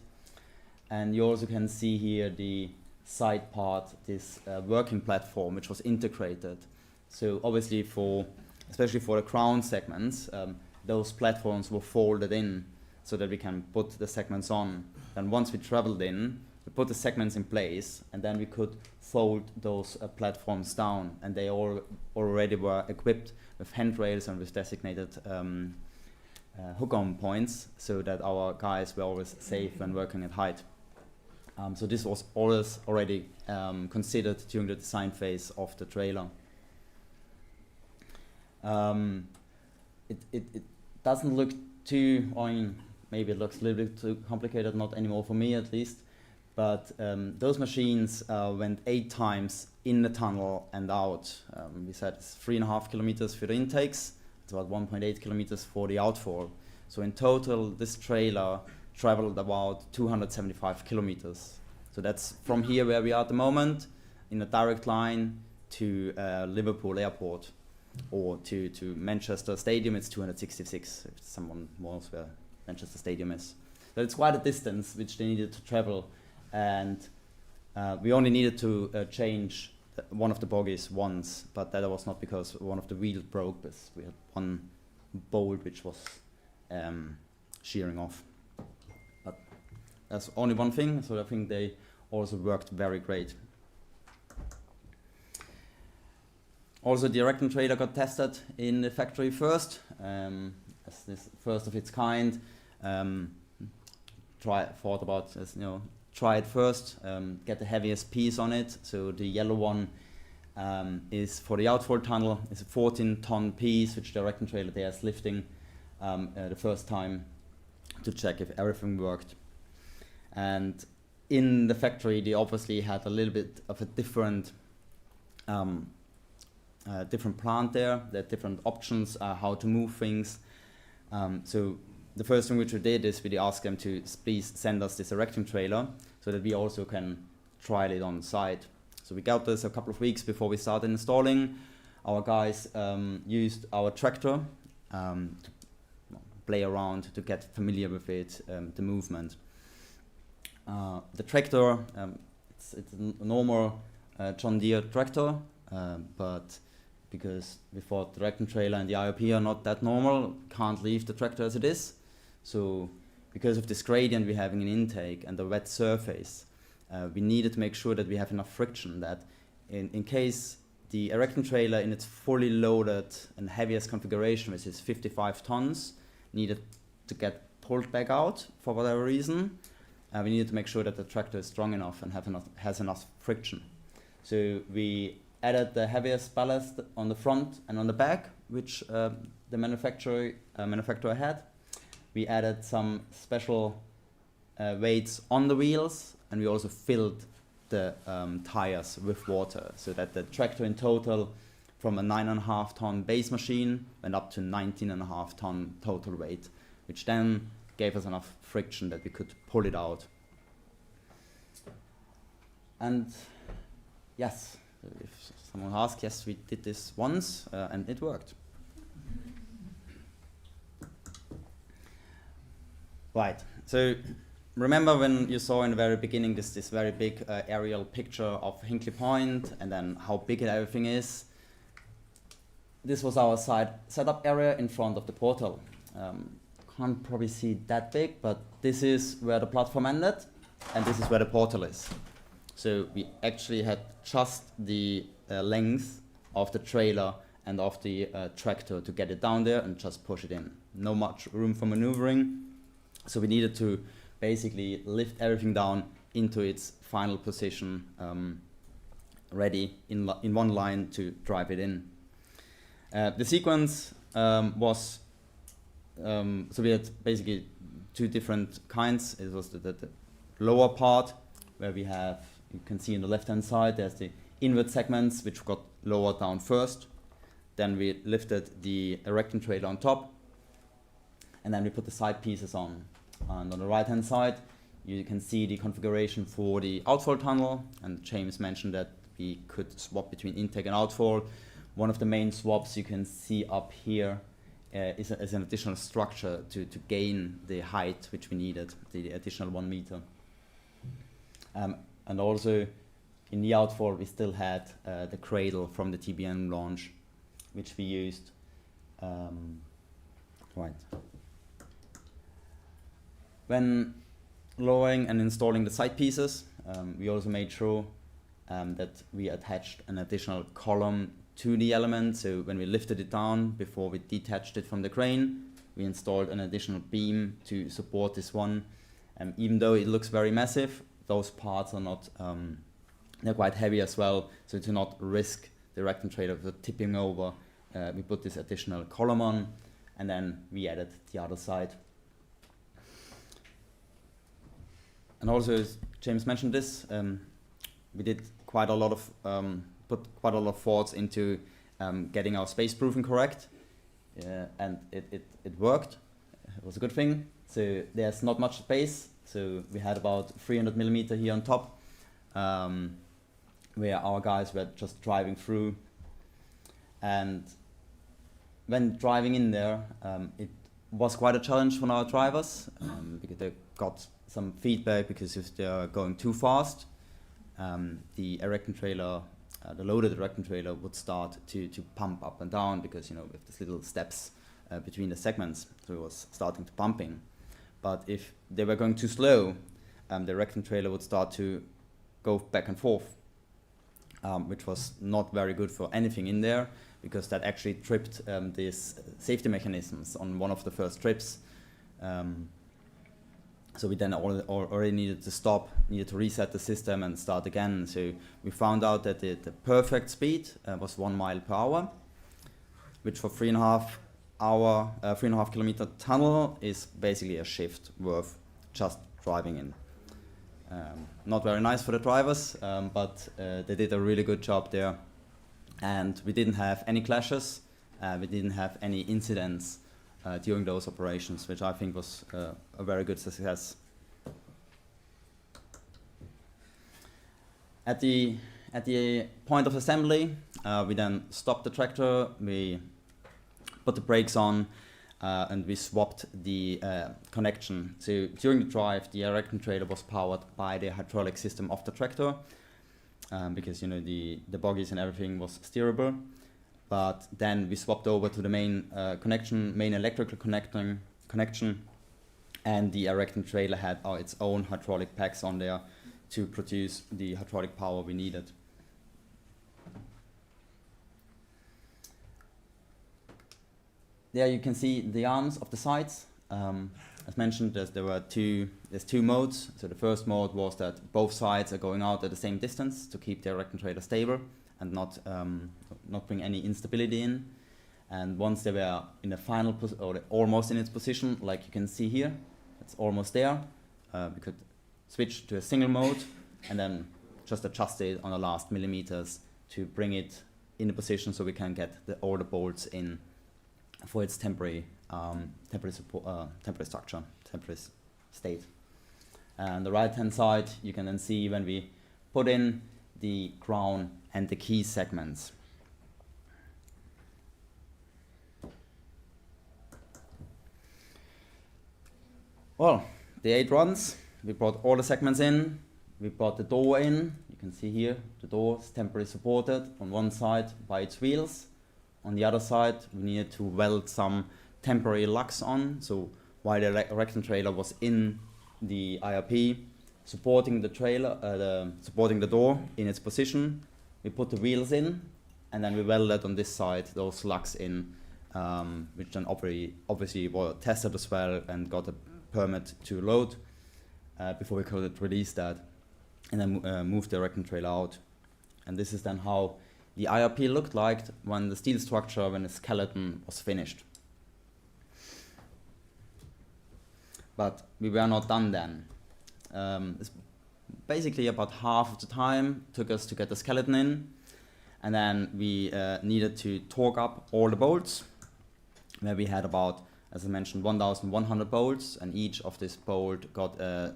And you also can see here the side part, this working platform, which was integrated. So obviously especially for the crown segments, those platforms were folded in so that we can put the segments on. And once we traveled in, we put the segments in place, and then we could fold those platforms down. And they all already were equipped with handrails and with designated hook-on points, so that our guys were always safe when working at height. So this was always already considered during the design phase of the trailer. It doesn't look too, I mean, maybe it looks a little bit too complicated, not anymore for me at least, but those machines went 8 times in the tunnel and out. We said it's 3.5 kilometers for the intakes, it's about 1.8 kilometers for the outfall. So in total, this trailer traveled about 275 kilometers. So that's from here where we are at the moment, in a direct line to Liverpool Airport, or to Manchester Stadium. It's 266, if someone knows where Manchester Stadium is. So it's quite a distance which they needed to travel, and we only needed to change one of the bogies once, but that was not because one of the wheels broke, but we had one bolt which was shearing off. But that's only one thing, so I think they also worked very great. Also, the Erection trailer got tested in the factory first, as this first of its kind. Thought about this, try it first, get the heaviest piece on it. So the yellow one is for the outfall tunnel. It's a 14-ton piece, which the Erection trailer there is lifting the first time to check if everything worked. And in the factory, they obviously had a little bit of a different plant there. There are different options how to move things. So the first thing which we did is we asked them to please send us this Erection trailer so that we also can trial it on site. So we got this a couple of weeks before we started installing. Our guys used our tractor to play around to get familiar with it, the movement. The tractor, it's a normal John Deere tractor, but because we thought the Erection trailer and the IOP are not that normal, can't leave the tractor as it is. So because of this gradient we're having in intake and the wet surface, we needed to make sure that we have enough friction that in case the Erection trailer in its fully loaded and heaviest configuration, which is 55 tons, needed to get pulled back out for whatever reason, we needed to make sure that the tractor is strong enough and has enough friction. So we added the heaviest ballast on the front and on the back, which the manufacturer had. We added some special weights on the wheels, and we also filled the tires with water, so that the tractor in total, from a 9.5 ton base machine, went up to 19.5 ton total weight, which then gave us enough friction that we could pull it out. And yes, if someone asks, yes, we did this once and it worked. Right, so remember when you saw in the very beginning this very big aerial picture of Hinkley Point and then how big everything is? This was our site setup area in front of the portal. Can't probably see that big, but this is where the platform ended and this is where the portal is. So we actually had just the length of the trailer and of the tractor to get it down there and just push it in. No much room for maneuvering. So we needed to basically lift everything down into its final position, ready in one line to drive it in. The sequence was, so we had basically two different kinds. It was the lower part where we have, you can see on the left hand side, there's the inward segments which got lowered down first. Then we lifted the erection trailer on top, and then we put the side pieces on. And on the right hand side, you can see the configuration for the outfall tunnel, and James mentioned that we could swap between intake and outfall. One of the main swaps you can see up here is an additional structure to gain the height which we needed, the additional 1 meter. And also in the outfall we still had the cradle from the TBM launch, which we used. Right. When lowering and installing the side pieces, we also made sure that we attached an additional column to the element. So when we lifted it down before we detached it from the crane, we installed an additional beam to support this one. Even though it looks very massive, those parts are not, they're quite heavy as well. So to not risk the erection trailer tipping over, we put this additional column on, and then we added the other side. And also, as James mentioned this, we did quite a lot of, put quite a lot of thoughts into getting our space proofing correct, and it worked. It was a good thing. So there's not much space. So we had about 300 millimeter here on top, where our guys were just driving through. And when driving in there, it was quite a challenge for our drivers, because they got some feedback, because if they are going too fast, the erection trailer, the loaded erection trailer would start to pump up and down, because, you know, with these little steps between the segments, so it was starting to pumping. But if they were going too slow, the erection trailer would start to go back and forth, which was not very good for anything in there, because that actually tripped these safety mechanisms on one of the first trips. So we then already needed to stop, needed to reset the system and start again. So we found out that the perfect speed was 1 mile per hour, which for 3.5 kilometer tunnel is basically a shift worth just driving in. Not very nice for the drivers, but they did a really good job there. And we didn't have any clashes, we didn't have any incidents during those operations, which I think was a very good success. At the point of assembly, we then stopped the tractor, we put the brakes on, and we swapped the connection. So during the drive, the erection trailer was powered by the hydraulic system of the tractor, because, you know, the bogies and everything was steerable. But then we swapped over to the main main electrical connection, and the erection trailer had its own hydraulic packs on there to produce the hydraulic power we needed. There you can see the arms of the sides. As mentioned, there's two modes. So the first mode was that both sides are going out at the same distance to keep the erection trailer stable and not bring any instability in. And once they were in the final or almost in its position, like you can see here, it's almost there. We could switch to a single mode and then just adjust it on the last millimeters to bring it in a position so we can get all the bolts in for its temporary structure, temporary state. And the right hand side, you can then see when we put in the crown and the key segments. Well, the 8 runs, we brought all the segments in, we brought the door in. You can see here the door is temporarily supported on one side by its wheels. On the other side, we needed to weld some temporary lugs on. So while the erection trailer was in the IRP, supporting the trailer, supporting the door in its position, we put the wheels in, and then we welded on this side those lugs in, which then obviously were tested as well and got a permit to load. before we could release that, and then move the Erection trailer out. And this is then how the IRP looked like when the steel structure, when the skeleton was finished. But we were not done then. It's basically about half of the time took us to get the skeleton in, and then we needed to torque up all the bolts, where we had about, as I mentioned, 1,100 bolts, and each of this bolt got a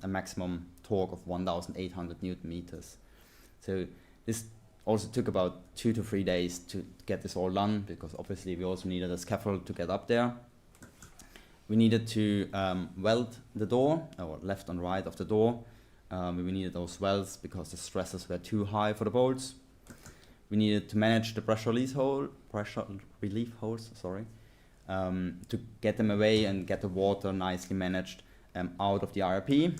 maximum torque of 1,800 Newton meters. So this also took about 2 to 3 days to get this all done, because obviously we also needed a scaffold to get up there. We needed to weld the door, or left and right of the door. We needed those welds because the stresses were too high for the bolts. We needed to manage the pressure relief holes, to get them away and get the water nicely managed out of the IRP.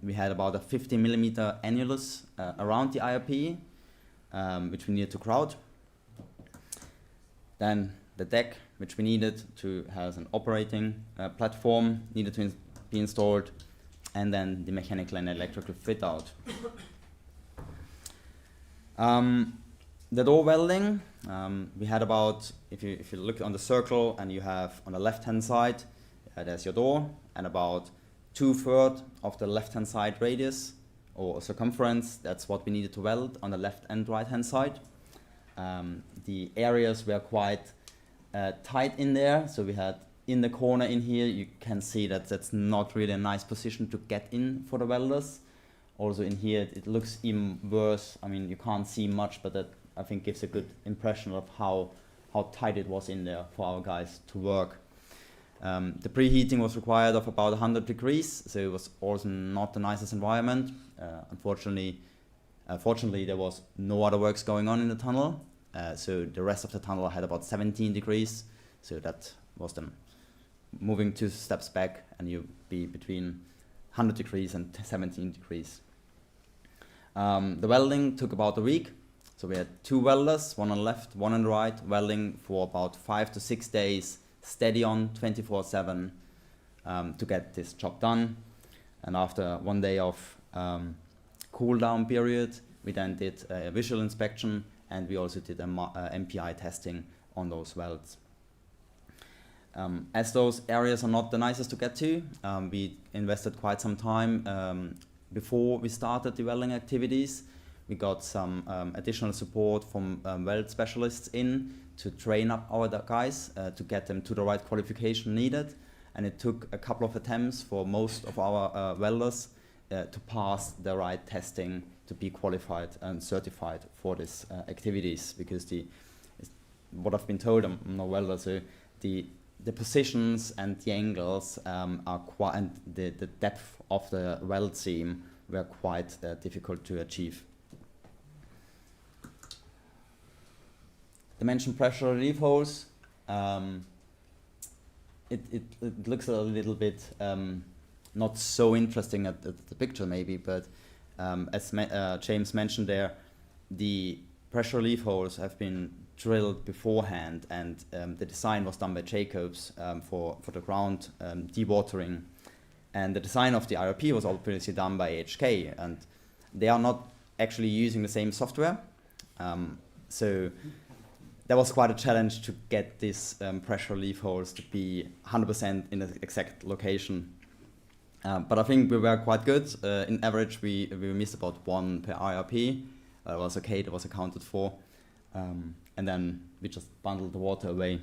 We had about a 50 millimeter annulus around the IRP, which we needed to grout. Then the deck, which we needed to have an operating platform, needed to be installed, and then the mechanical and electrical fit out. The door welding, we had about, if you look on the circle and you have on the left hand side, there's your door, and about 2/3 of the left hand side radius or circumference, that's what we needed to weld on the left and right hand side. The areas were quite tight in there, so we had in the corner in here, you can see that that's not really a nice position to get in for the welders. Also in here, it looks even worse. I mean, you can't see much, but that I think gives a good impression of how tight it was in there for our guys to work. The preheating was required of about 100 degrees, so it was also not the nicest environment. Fortunately, there was no other works going on in the tunnel, so the rest of the tunnel had about 17 degrees, so that was them moving 2 steps back, and you'd be between 100 degrees and 17 degrees. The welding took about a week, so we had 2 welders, one on the left, one on the right, welding for about 5 to 6 days, steady on 24/7 to get this job done. And after 1 day of cool down period, we then did a visual inspection, and we also did a MPI testing on those welds. As those areas are not the nicest to get to, we invested quite some time before we started the welding activities. We got some additional support from weld specialists in to train up our guys to get them to the right qualification needed. And it took a couple of attempts for most of our welders to pass the right testing to be qualified and certified for these activities, because what I've been told, I'm no welder, so the positions and the angles are quite, and the depth of the weld seam were quite difficult to achieve. Dimension pressure relief holes. It looks a little bit not so interesting at the picture maybe, but as James mentioned there, the pressure relief holes have been drilled beforehand, and the design was done by Jacobs for the ground dewatering, and the design of the IRP was obviously done by HK, and they are not actually using the same software, so that was quite a challenge to get these pressure relief holes to be 100% in the exact location. But I think we were quite good. In average, we missed about 1 per IRP. It was okay, that was accounted for. And then we just bundled the water away.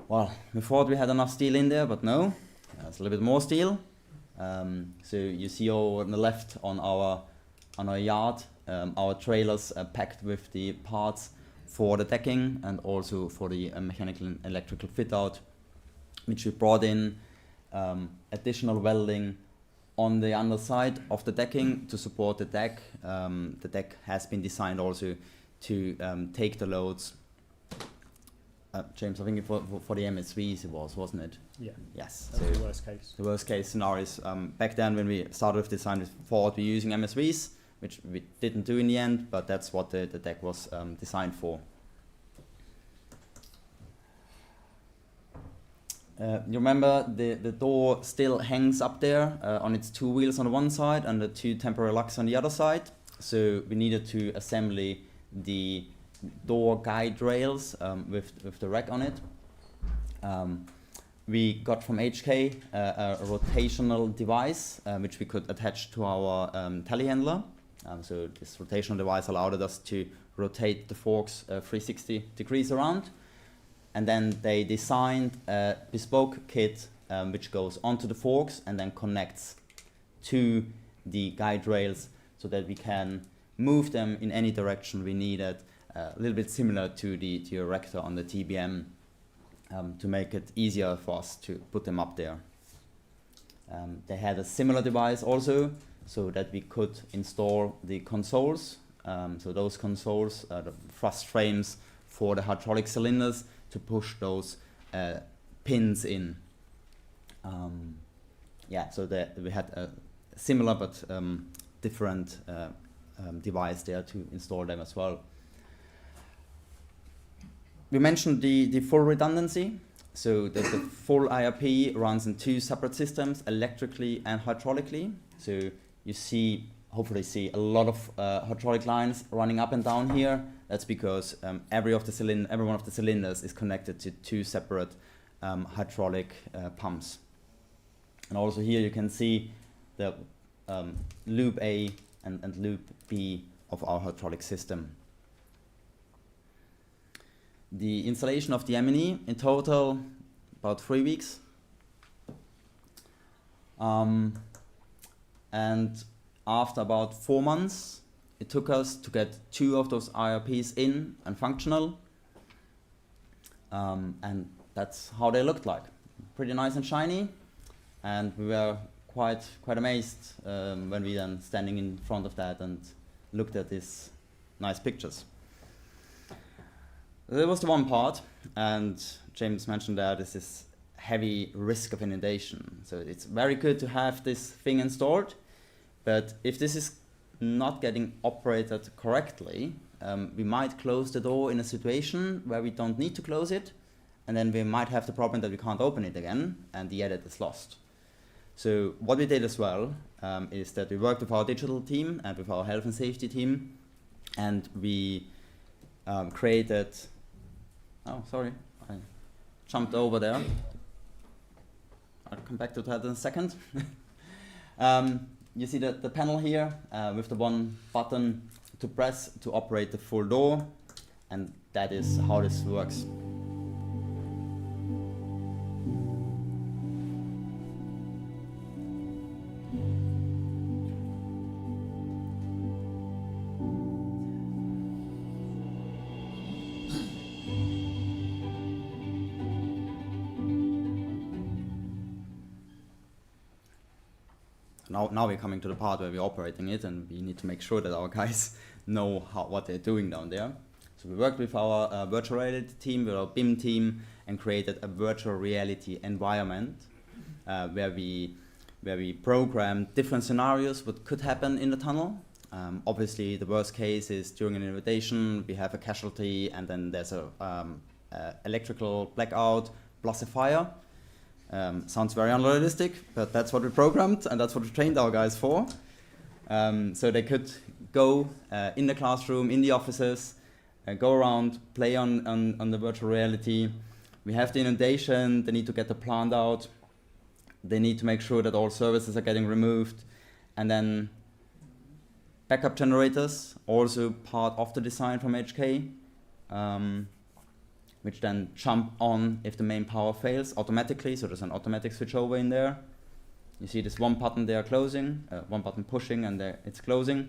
Well, we thought we had enough steel in there, but no, there's a little bit more steel. So you see over on the left on our yard, our trailers are packed with the parts for the decking and also for the mechanical and electrical fit out, which we brought in additional welding on the underside of the decking to support the deck. The deck has been designed also to take the loads. James, I think for the MSVs it wasn't it? Yeah. Yes. That's So the worst case. the worst case scenario is back then when we started with design, we thought we were using MSVs, which we didn't do in the end, but that's what the deck was designed for. You remember the door still hangs up there on its two wheels on one side and the two temporary locks on the other side. So we needed to assemble the door guide rails with the rack on it. We got from HK a rotational device which we could attach to our telehandler. So this rotational device allowed us to rotate the forks 360 degrees around. And then they designed a bespoke kit which goes onto the forks and then connects to the guide rails so that we can move them in any direction we needed, a little bit similar to the Erector on the TBM, to make it easier for us to put them up there. They had a similar device also so that we could install the consoles. So those consoles are the thrust frames for the hydraulic cylinders to push those pins in. Yeah, so we had a similar but different device there to install them as well. We mentioned the full redundancy. So the full IRP runs in two separate systems, electrically and hydraulically. So you hopefully see a lot of hydraulic lines running up and down here. That's because every one of the cylinders is connected to two separate hydraulic pumps. And also here you can see the loop A and loop B of our hydraulic system. The installation of the M&E in total about 3 weeks. And after about 4 months, it took us to get 2 of those IRPs in and functional. And that's how they looked like. Pretty nice and shiny. And we were quite amazed when we then standing in front of that and looked at these nice pictures. That was the one part, and James mentioned that this is heavy risk of inundation. So it's very good to have this thing installed, but if this is not getting operated correctly, we might close the door in a situation where we don't need to close it, and then we might have the problem that we can't open it again, and the edit is lost. So what we did as well is that we worked with our digital team and with our health and safety team, and we created... Oh, sorry, I jumped over there. I'll come back to that in a second. You see the panel here with the one button to press to operate the full door, and that is how this works. Now we're coming to the part where we're operating it, and we need to make sure that our guys know what they're doing down there. So we worked with our virtual reality team, with our BIM team, and created a virtual reality environment where we programmed different scenarios what could happen in the tunnel. Obviously, the worst case is during an inundation, we have a casualty, and then there's a electrical blackout plus a fire. Sounds very unrealistic, but that's what we programmed and that's what we trained our guys for. So they could go in the classroom, in the offices, go around, play on the virtual reality. We have the inundation, they need to get the plant out. They need to make sure that all services are getting removed. And then backup generators, also part of the design from HK. Which then jump on if the main power fails automatically, so there's an automatic switchover in there. You see this one button there closing, one button pushing, and there it's closing.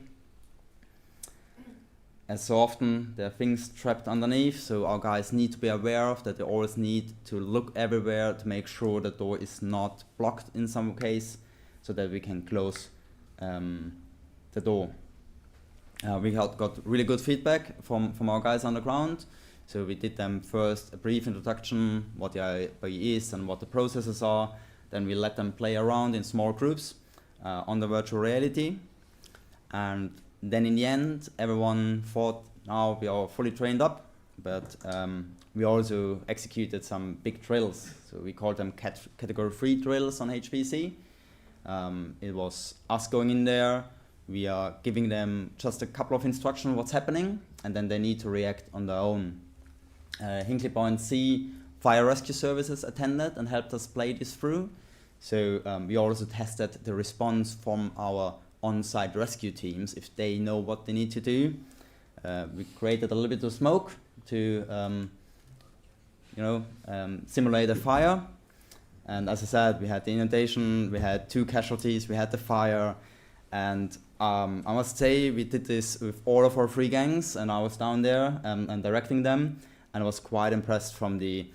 As so often, there are things trapped underneath, so our guys need to be aware of that. They always need to look everywhere to make sure the door is not blocked in some case, so that we can close the door. We got really good feedback from our guys on the ground. So we did them first a brief introduction, what the IRP is and what the processes are. Then we let them play around in small groups on the virtual reality. And then in the end, everyone thought, now we are fully trained up. but we also executed some big drills. So we called them category 3 drills on HPC. It was us going in there. We are giving them just a couple of instructions what's happening, and then they need to react on their own. Hinkley Point C fire rescue services attended and helped us play this through. So we also tested the response from our on-site rescue teams, if they know what they need to do. We created a little bit of smoke to simulate a fire. And as I said, we had the inundation, we had 2 casualties, we had the fire, and I must say we did this with all of our 3 gangs, and I was down there and directing them, and I was quite impressed from the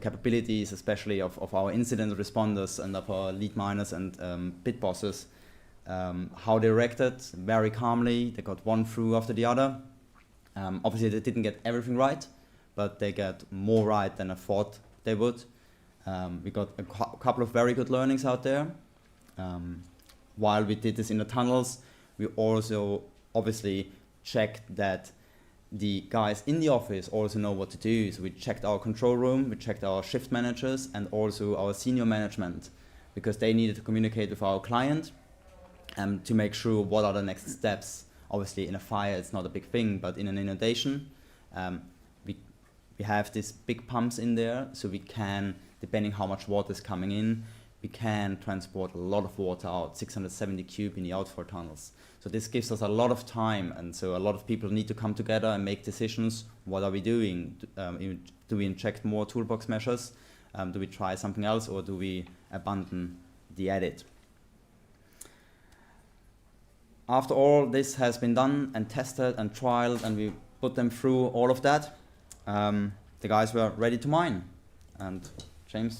capabilities, especially of our incident responders and of our lead miners and pit bosses, how they reacted very calmly. They got one through after the other. Obviously, they didn't get everything right, but they got more right than I thought they would. We got a couple of very good learnings out there. While we did this in the tunnels, we also obviously checked that the guys in the office also know what to do. So we checked our control room, we checked our shift managers, and also our senior management, because they needed to communicate with our client to make sure what are the next steps. Obviously, in a fire, it's not a big thing, but in an inundation, we have these big pumps in there, so we can, depending how much water is coming in, we can transport a lot of water out, 670 cube in the outfall tunnels. So this gives us a lot of time, and so a lot of people need to come together and make decisions. What are we doing? Do we inject more toolbox measures? Do we try something else, or do we abandon the edit? After all this has been done and tested and trialed, and we put them through all of that, the guys were ready to mine. And James,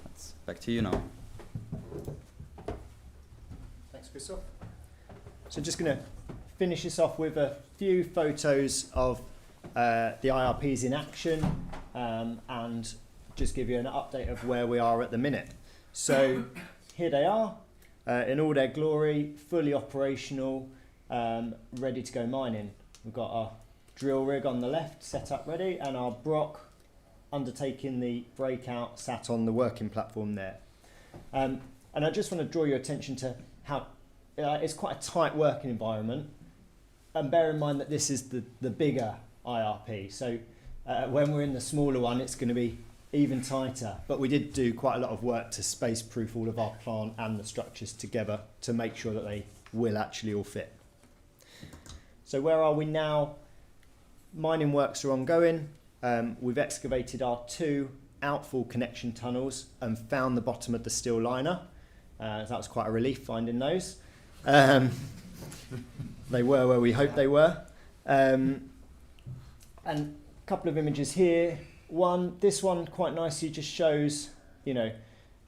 that's back to you now. Thanks, Christoph. So just going to finish this off with a few photos of the IRPs in action and just give you an update of where we are at the minute. So here they are in all their glory, fully operational, ready to go mining. We've got our drill rig on the left set up ready, and our Brock undertaking the breakout sat on the working platform there. And I just want to draw your attention to how it's quite a tight working environment, and bear in mind that this is the bigger IRP. So when we're in the smaller one, it's going to be even tighter. But we did do quite a lot of work to space-proof all of our plant and the structures together to make sure that they will actually all fit. So where are we now? Mining works are ongoing. We've excavated our 2 outfall connection tunnels and found the bottom of the steel liner. That was quite a relief finding those. They were where we hoped they were. And a couple of images here. This one quite nicely just shows,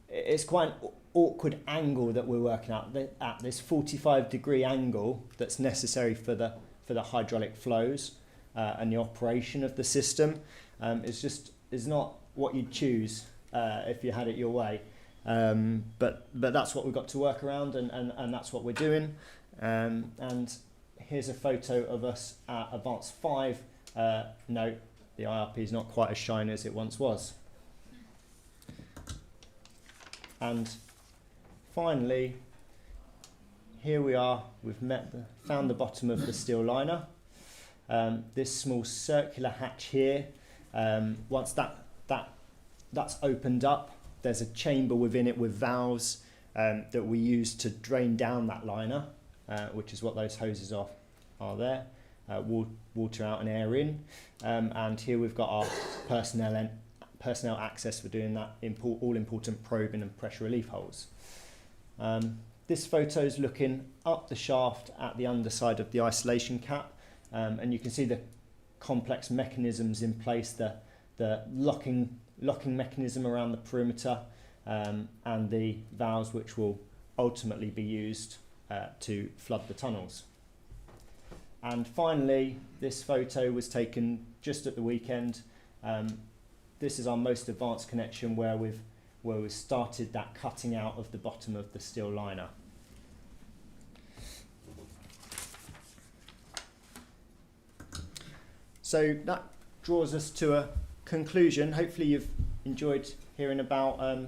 it's quite an awkward angle that we're working at this 45-degree angle that's necessary for the hydraulic flows and the operation of the system. Is not what you'd choose if you had it your way. But that's what we've got to work around, and that's what we're doing. And here's a photo of us at Advanced 5. Note, the IRP is not quite as shiny as it once was. And finally, here we are. We've found the bottom of the steel liner. This small circular hatch here. Once that's opened up, there's a chamber within it with valves that we use to drain down that liner, which is what those hoses are there. Water out and air in. And here we've got our personnel access for doing that all important probing and pressure relief holes. This photo is looking up the shaft at the underside of the isolation cap, and you can see the complex mechanisms in place, the locking mechanism around the perimeter, and the valves which will ultimately be used to flood the tunnels. And finally, this photo was taken just at the weekend. This is our most advanced connection where we've started that cutting out of the bottom of the steel liner. So that draws us to a conclusion. Hopefully you've enjoyed hearing about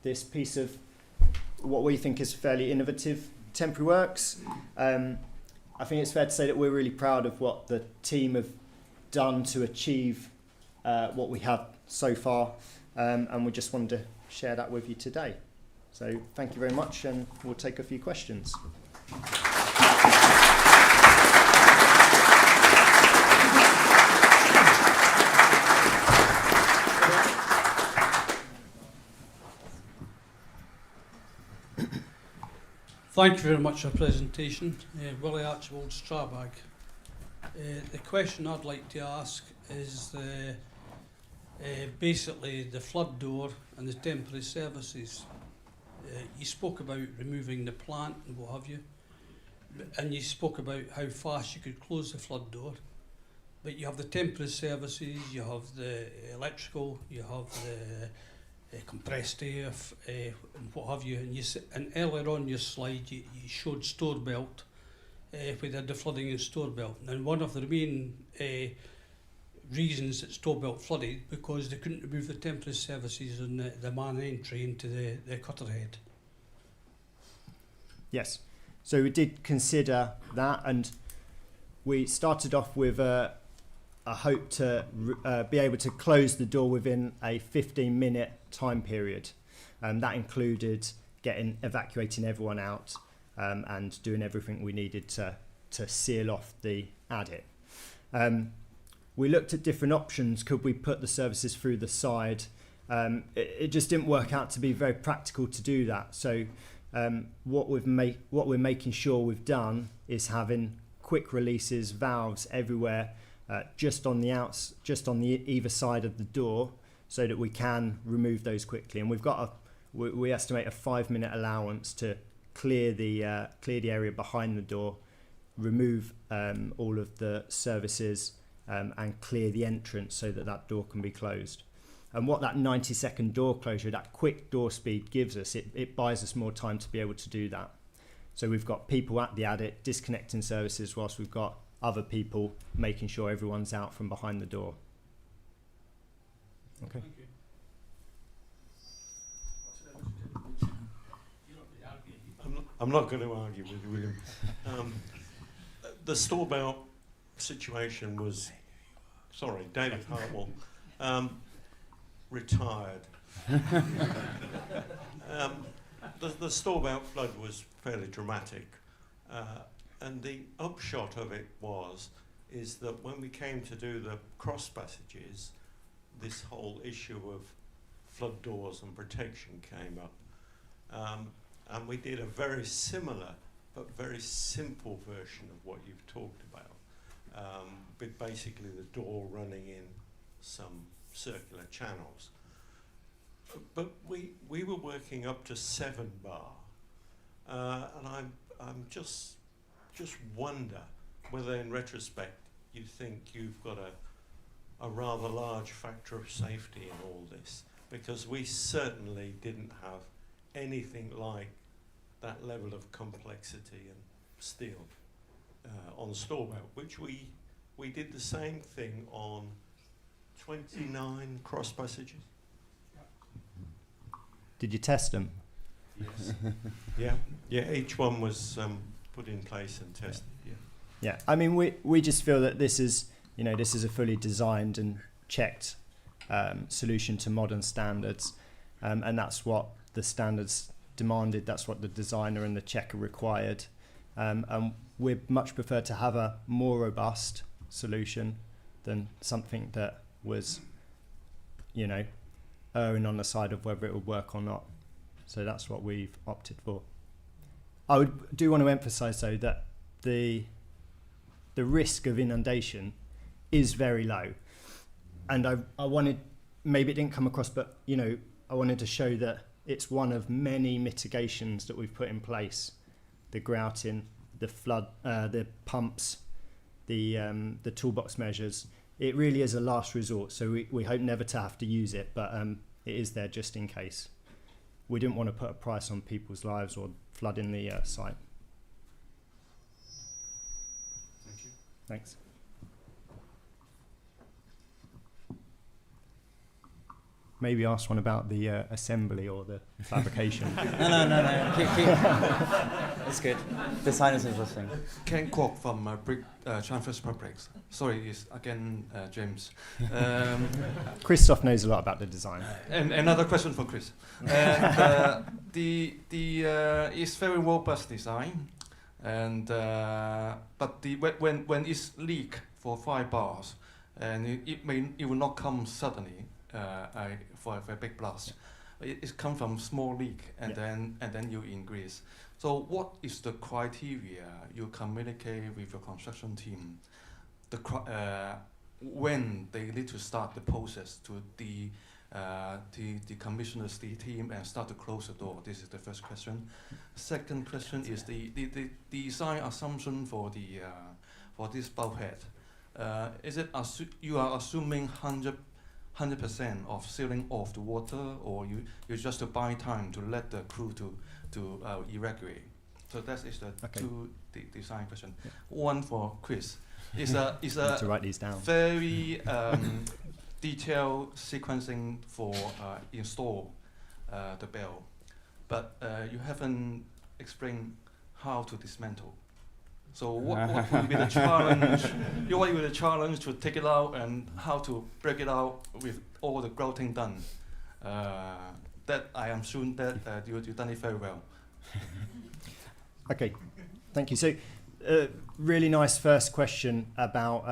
this piece of what we think is fairly innovative temporary works. I think it's fair to say that we're really proud of what the team have done to achieve what we have so far, and we just wanted to share that with you today. So thank you very much, and we'll take a few questions. Thank you very much for the presentation. Willie Archibald, Strabag. The question I'd like to ask is basically the flood door and the temporary services. You spoke about removing the plant and what have you, and you spoke about how fast you could close the flood door, but you have the temporary services, you have the electrical, you have the compressed air, and what have you, and earlier on your slide you showed store belt, we did the flooding in store belt, and one of the main reasons that store belt flooded because they couldn't remove the temporary services and the man entry into the cutter head. Yes, so we did consider that, and we started off with a hope to be able to close the door within a 15-minute time period. That included evacuating everyone out and doing everything we needed to seal off the adit. We looked at different options. Could we put the services through the side? It just didn't work out to be very practical to do that. So what we're making sure we've done is having quick releases, valves everywhere, just on the either side of the door, so that we can remove those quickly. And we estimate a 5-minute allowance to clear the area behind the door, remove all of the services, and clear the entrance so that door can be closed. And what that 90-second door closure, that quick door speed gives us, it buys us more time to be able to do that. So we've got people at the adit disconnecting services whilst we've got other people making sure everyone's out from behind the door. Okay. Thank you. I'm not going to argue with you, William. The store belt situation was, sorry, David Hartwell, retired. The store belt flood was fairly dramatic, and the upshot of it is that when we came to do the cross passages, this whole issue of flood doors and protection came up, and we did a very similar but very simple version of what you've talked about, with basically the door running in some circular channels. But we were working up to 7 bar, and I'm just wonder whether in retrospect you think you've got a rather large factor of safety in all this, because we certainly didn't have anything like that level of complexity and steel on store belt, which we did the same thing on 29 cross passages. Did you test them? Yes. Yeah. Each one was put in place and tested. Yeah. I mean, we just feel that this is a fully designed and checked solution to modern standards, and that's what the standards demanded. That's what the designer and the checker required, and we much prefer to have a more robust solution than something that was, erring on the side of whether it would work or not. So that's what we've opted for. I do want to emphasise though that the risk of inundation is very low, and I wanted, maybe it didn't come across, but I wanted to show that it's one of many mitigations that we've put in place: the grouting, the flood, the pumps, the toolbox measures. It really is a last resort, so we hope never to have to use it, but it is there just in case. We didn't want to put a price on people's lives or flooding the site. Thank you. Thanks. maybe ask one about the assembly or the fabrication. No. Keep. It's good. Design is interesting. Ken Kwok from Transverse Fabrics. Sorry, it's again James. Christoph knows a lot about the design. And another question for Chris. And it's very robust design, and but when it's leak for 5 bars, and it will not come suddenly for a big blast. It comes from small leak, and then you increase. So what is the criteria you communicate with your construction team? When they need to start the process to the commissioners, the team, and start to close the door. This is the first question. Second question is the design assumption for this bulkhead. Is it you are assuming 100% of sealing off the water, or you just to buy time to let the crew to evacuate? So that is the two design question. Yeah. One for Chris. Is a to write these down. very detailed sequencing for install the bell, but you haven't explained how to dismantle. So what will be the challenge? What will be the challenge to take it out, and how to break it out with all the grouting done? That I am sure that you've done it very well. Okay, thank you. So, really nice first question about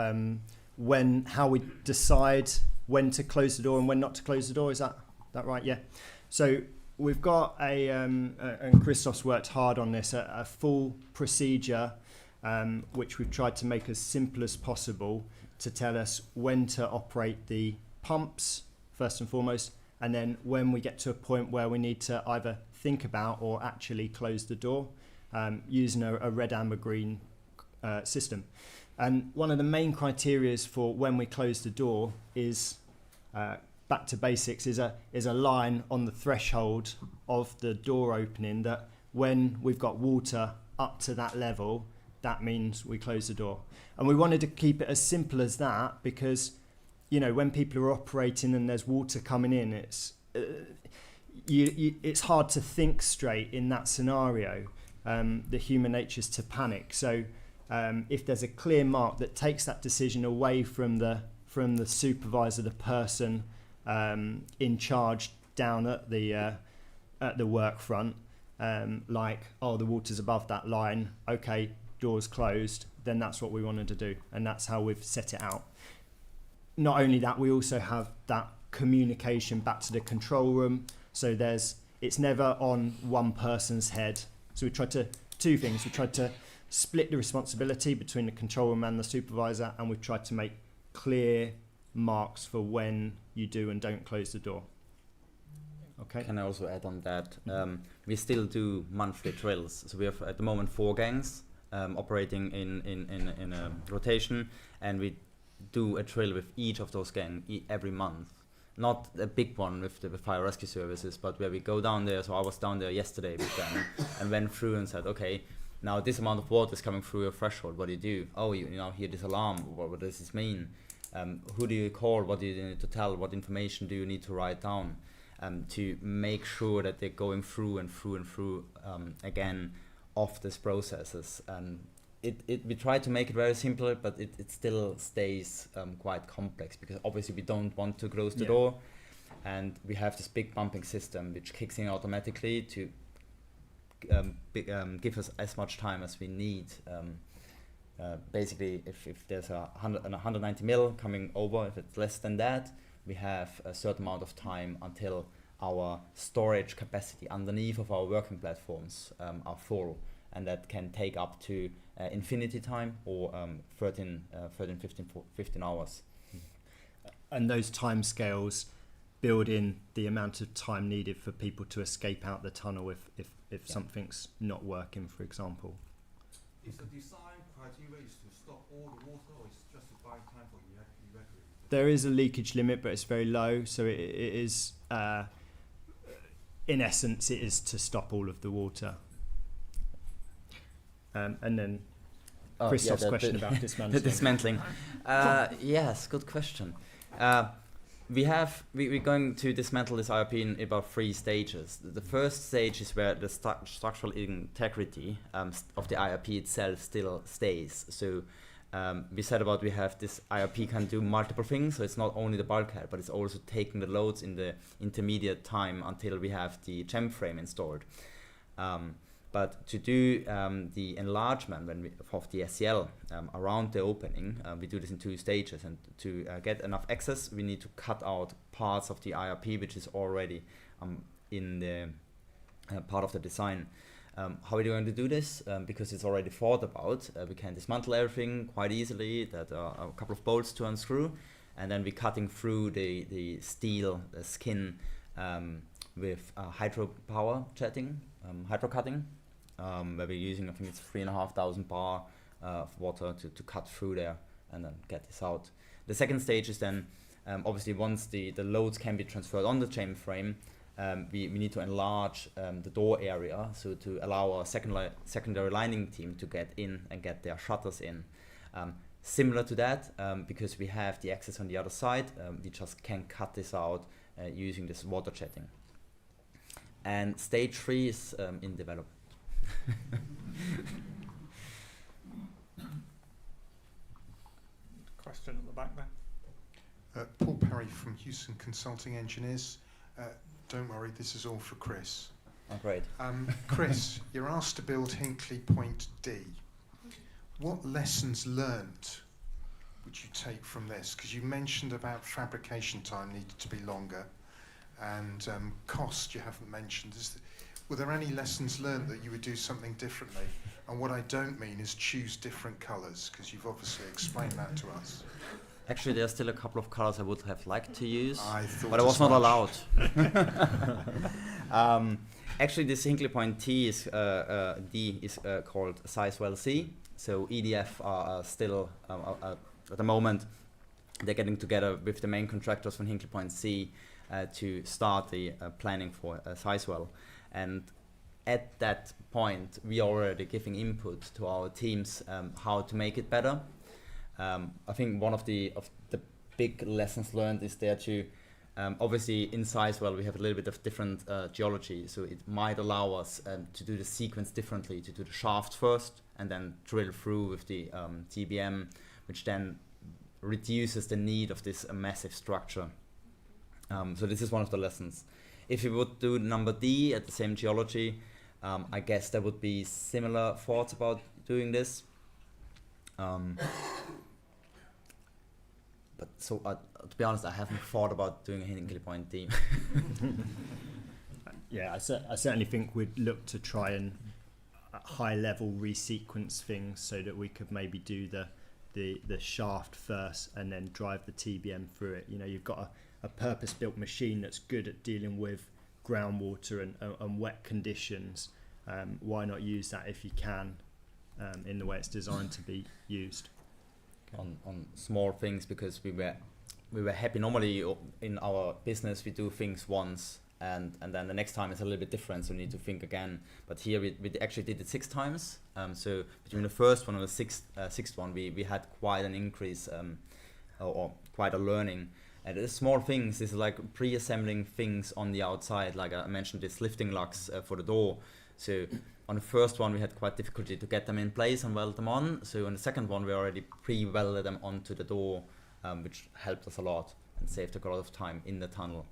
how we decide when to close the door and when not to close the door. Is that right? Yeah. So we've got and Christoph's worked hard on this, a full procedure which we've tried to make as simple as possible to tell us when to operate the pumps first and foremost, and then when we get to a point where we need to either think about or actually close the door using a red, amber, green system. And one of the main criteria for when we close the door is back to basics, is a line on the threshold of the door opening that when we've got water up to that level, that means we close the door. And we wanted to keep it as simple as that because, when people are operating and there's water coming in, it's hard to think straight in that scenario. The human nature is to panic. So if there's a clear mark that takes that decision away from the supervisor, the person in charge down at the work front, the water's above that line, okay, door's closed, then that's what we wanted to do, and that's how we've set it out. Not only that, we also have that communication back to the control room, so it's never on one person's head. So we tried two things. We tried to split the responsibility between the control room and the supervisor, and we've tried to make clear marks for when you do and don't close the door. Okay. Can I also add on that? We still do monthly drills. So we have at the moment 4 gangs operating in a rotation, and we do a drill with each of those gangs every month. Not a big one with the fire rescue services, but where we go down there. So I was down there yesterday with them and went through and said, okay, now this amount of water is coming through your threshold. What do you do? Oh, you now hear this alarm. What does this mean? Who do you call? What do you need to tell? What information do you need to write down? To make sure that they're going through and through again of these processes. And we try to make it very simple, but it still stays quite complex because obviously we don't want to close the door, and we have this big bumping system which kicks in automatically to give us as much time as we need. Basically, if there's 190 mil coming over, if it's less than that, we have a certain amount of time until our storage capacity underneath of our working platforms are full, and that can take up to infinity time or 15 hours. And those time scales build in the amount of time needed for people to escape out the tunnel if something's not working, for example. Is the design criteria is to stop all the water, or is just to buy time for evacuation? There is a leakage limit, but it's very low, so it is, in essence, it is to stop all of the water. And then Christoph's question about dismantling. The dismantling. Yes, good question. we're going to dismantle this IRP in about 3 stages. The first stage is where the structural integrity of the IRP itself still stays. So we said about we have this IRP can do multiple things, so it's not only the bulkhead, but it's also taking the loads in the intermediate time until we have the gem frame installed. But to do the enlargement of the SCL around the opening, we do this in 2 stages. And to get enough access, we need to cut out parts of the IRP, which is already in the part of the design. How are we going to do this? Because it's already thought about, we can dismantle everything quite easily. There are a couple of bolts to unscrew, and then we're cutting through the steel skin with hydropower jetting, hydro cutting. Where we're using, I think it's 3,500 bar of water to cut through there and then get this out. The second stage is then, obviously once the loads can be transferred on the chain frame, we need to enlarge the door area, so to allow our secondary lining team to get in and get their shutters in. Similar to that, because we have the access on the other side, we just can cut this out using this water jetting. And stage 3 is in development. Question at the back there. Paul Perry from Houston Consulting Engineers. Don't worry, this is all for Chris. Oh, great. Chris, you're asked to build Hinkley Point D. What lessons learnt would you take from this? Because you mentioned about fabrication time needed to be longer, and cost you haven't mentioned. Were there any lessons learned that you would do something differently? And what I don't mean is choose different colours, because you've obviously explained that to us. Actually, there's still a couple of colors I would have liked to use, but I as was not much. allowed. Actually, this Hinkley Point D is called Sizewell C. So EDF are still, at the moment, they're getting together with the main contractors from Hinkley Point C to start the planning for Sizewell. And at that point, we are already giving input to our teams how to make it better. I think one of the big lessons learned is there to, obviously in Sizewell we have a little bit of different geology, so it might allow us to do the sequence differently, to do the shaft first and then drill through with the TBM, which then reduces the need of this massive structure. So this is one of the lessons. If you would do number D at the same geology, I guess there would be similar thoughts about doing this. But so to be honest, I haven't thought about doing a Hinkley Point D. Yeah, I certainly think we'd look to try and high level resequence things so that we could maybe do the shaft first and then drive the TBM through it. You know, you've got a purpose-built machine that's good at dealing with groundwater and wet conditions. Why not use that if you can in the way it's designed to be used? On small things, because we were happy. Normally in our business we do things once and then the next time it's a little bit different, so we need to think again. But here we actually did it 6 times. So between the first one and the sixth one we had quite an increase or quite a learning. And the small things is like pre-assembling things on the outside, like I mentioned this lifting lugs for the door. So on the first one we had quite difficulty to get them in place and weld them on. So on the second one we already pre-welded them onto the door, which helped us a lot and saved a lot of time in the tunnel.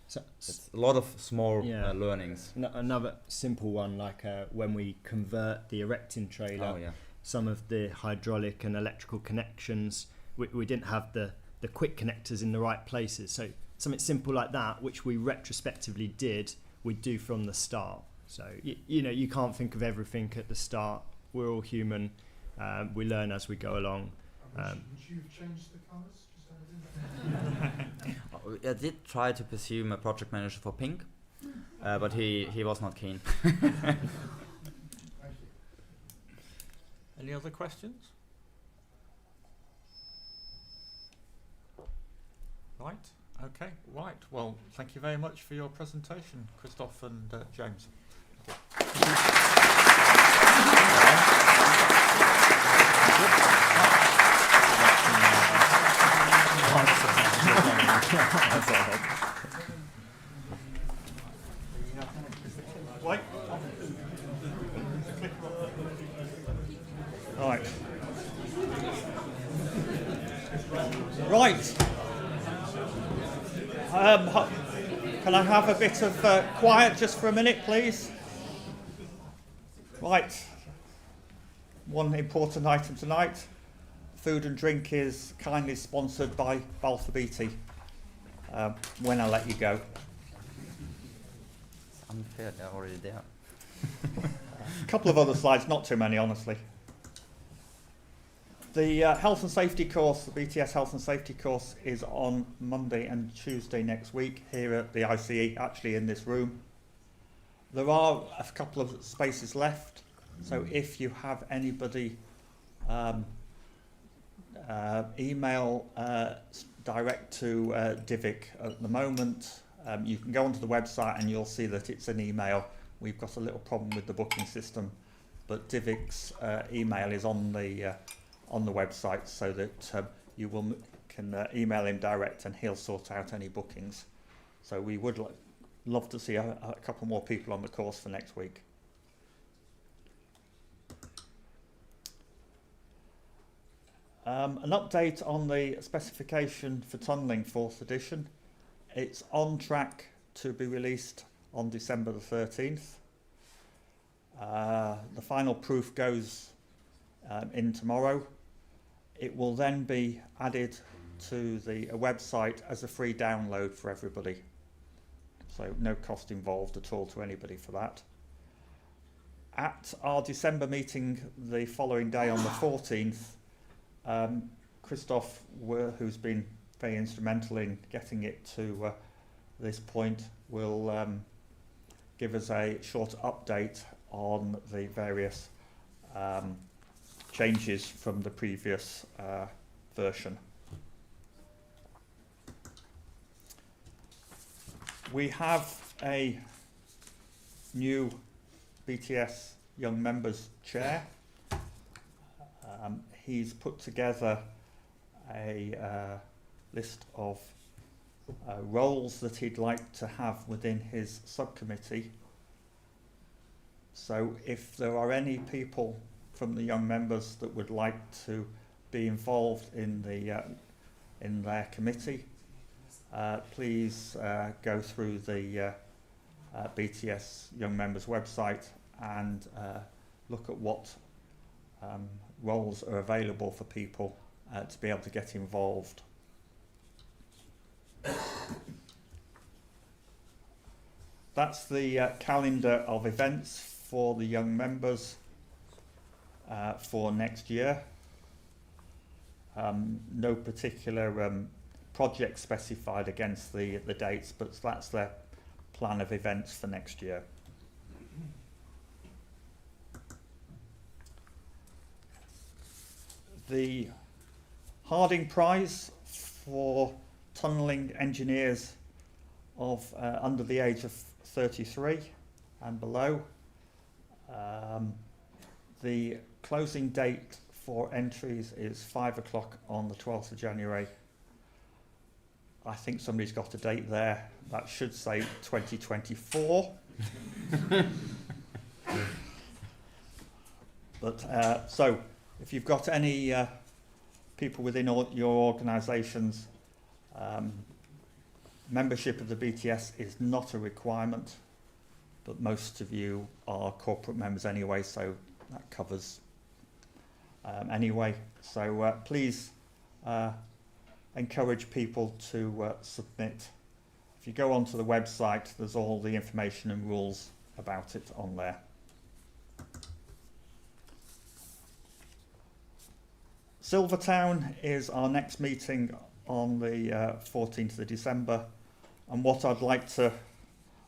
So it's a lot of small learnings. Another simple one, like when we convert the erecting trailer, some of the hydraulic and electrical connections, we didn't have the quick connectors in the right places. So something simple like that, which we retrospectively did, we do from the start. So, you know, you can't think of everything at the start. We're all human. We learn as we go along. Would you have changed the colours? I did try to pursue a project manager for pink, but he was not keen. Thank you. Any other questions? Right. Okay. Right. Well, thank you very much for your presentation, Christoph and James. Wait. Right. Right. Can I have a bit of quiet just for a minute, please? Right. One important item tonight. Food and drink is kindly sponsored by Balfour Beatty. When I let you go. It's unfair, they're already there. A couple of other slides, not too many, honestly. The health and safety course, the BTS health and safety course, is on Monday and Tuesday next week here at the ICE, actually in this room. There are a couple of spaces left, so if you have anybody, email direct to Divic at the moment. You can go onto the website and you'll see that it's an email. We've got a little problem with the booking system, but Divic's email is on the website, so that you can email him direct and he'll sort out any bookings. So we would love to see a couple more people on the course for next week. An update on the specification for tunnelling 4th edition. It's on track to be released on December the 13th. The final proof goes in tomorrow. It will then be added to the website as a free download for everybody. So no cost involved at all to anybody for that. At our December meeting the following day on the 14th, Christoph, who's been very instrumental in getting it to this point, will give us a short update on the various changes from the previous version. We have a new BTS Young Members Chair. He's put together a list of roles that he'd like to have within his subcommittee. So if there are any people from the young members that would like to be involved in their committee, please go through the BTS Young Members website and look at what roles are available for people to be able to get involved. That's the calendar of events for the young members for next year. No particular project specified against the dates, but that's their plan of events for next year. The Harding Prize for tunnelling engineers of under the age of 33 and below. The closing date for entries is 5 o'clock on the 12th of January. I think somebody's got a date there. That should say 2024. But so if you've got any people within your organisations, membership of the BTS is not a requirement, but most of you are corporate members anyway, so that covers anyway. So please encourage people to submit. If you go onto the website, there's all the information and rules about it on there. Silvertown is our next meeting on the 14th of December, and what I'd like to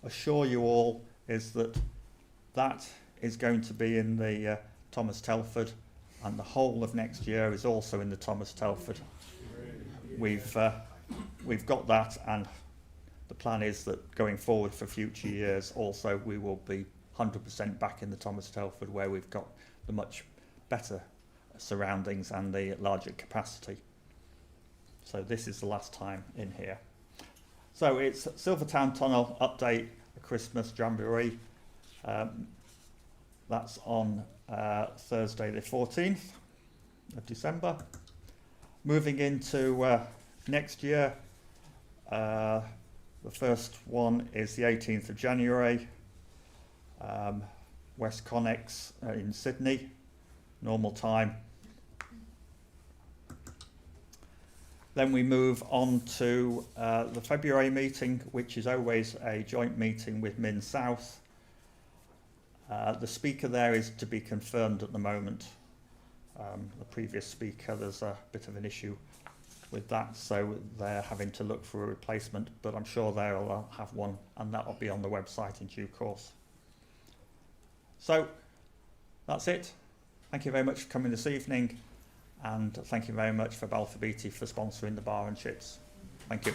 assure you all is that that is going to be in the Thomas Telford, and the whole of next year is also in the Thomas Telford. We've got that, and the plan is that going forward for future years also we will be 100% back in the Thomas Telford, where we've got the much better surroundings and the larger capacity. So this is the last time in here. So it's Silvertown Tunnel update, Christmas Jamboree. That's on Thursday the 14th of December. Moving into next year, the first one is the 18th of January, West Connex in Sydney, normal time. Then we move on to the February meeting, which is always a joint meeting with Min South. The speaker there is to be confirmed at the moment. The previous speaker, there's a bit of an issue with that, so they're having to look for a replacement, but I'm sure they'll have one, and that will be on the website in due course. So that's it. Thank you very much for coming this evening, and thank you very much for Balfour Beatty for sponsoring the bar and chips. Thank you.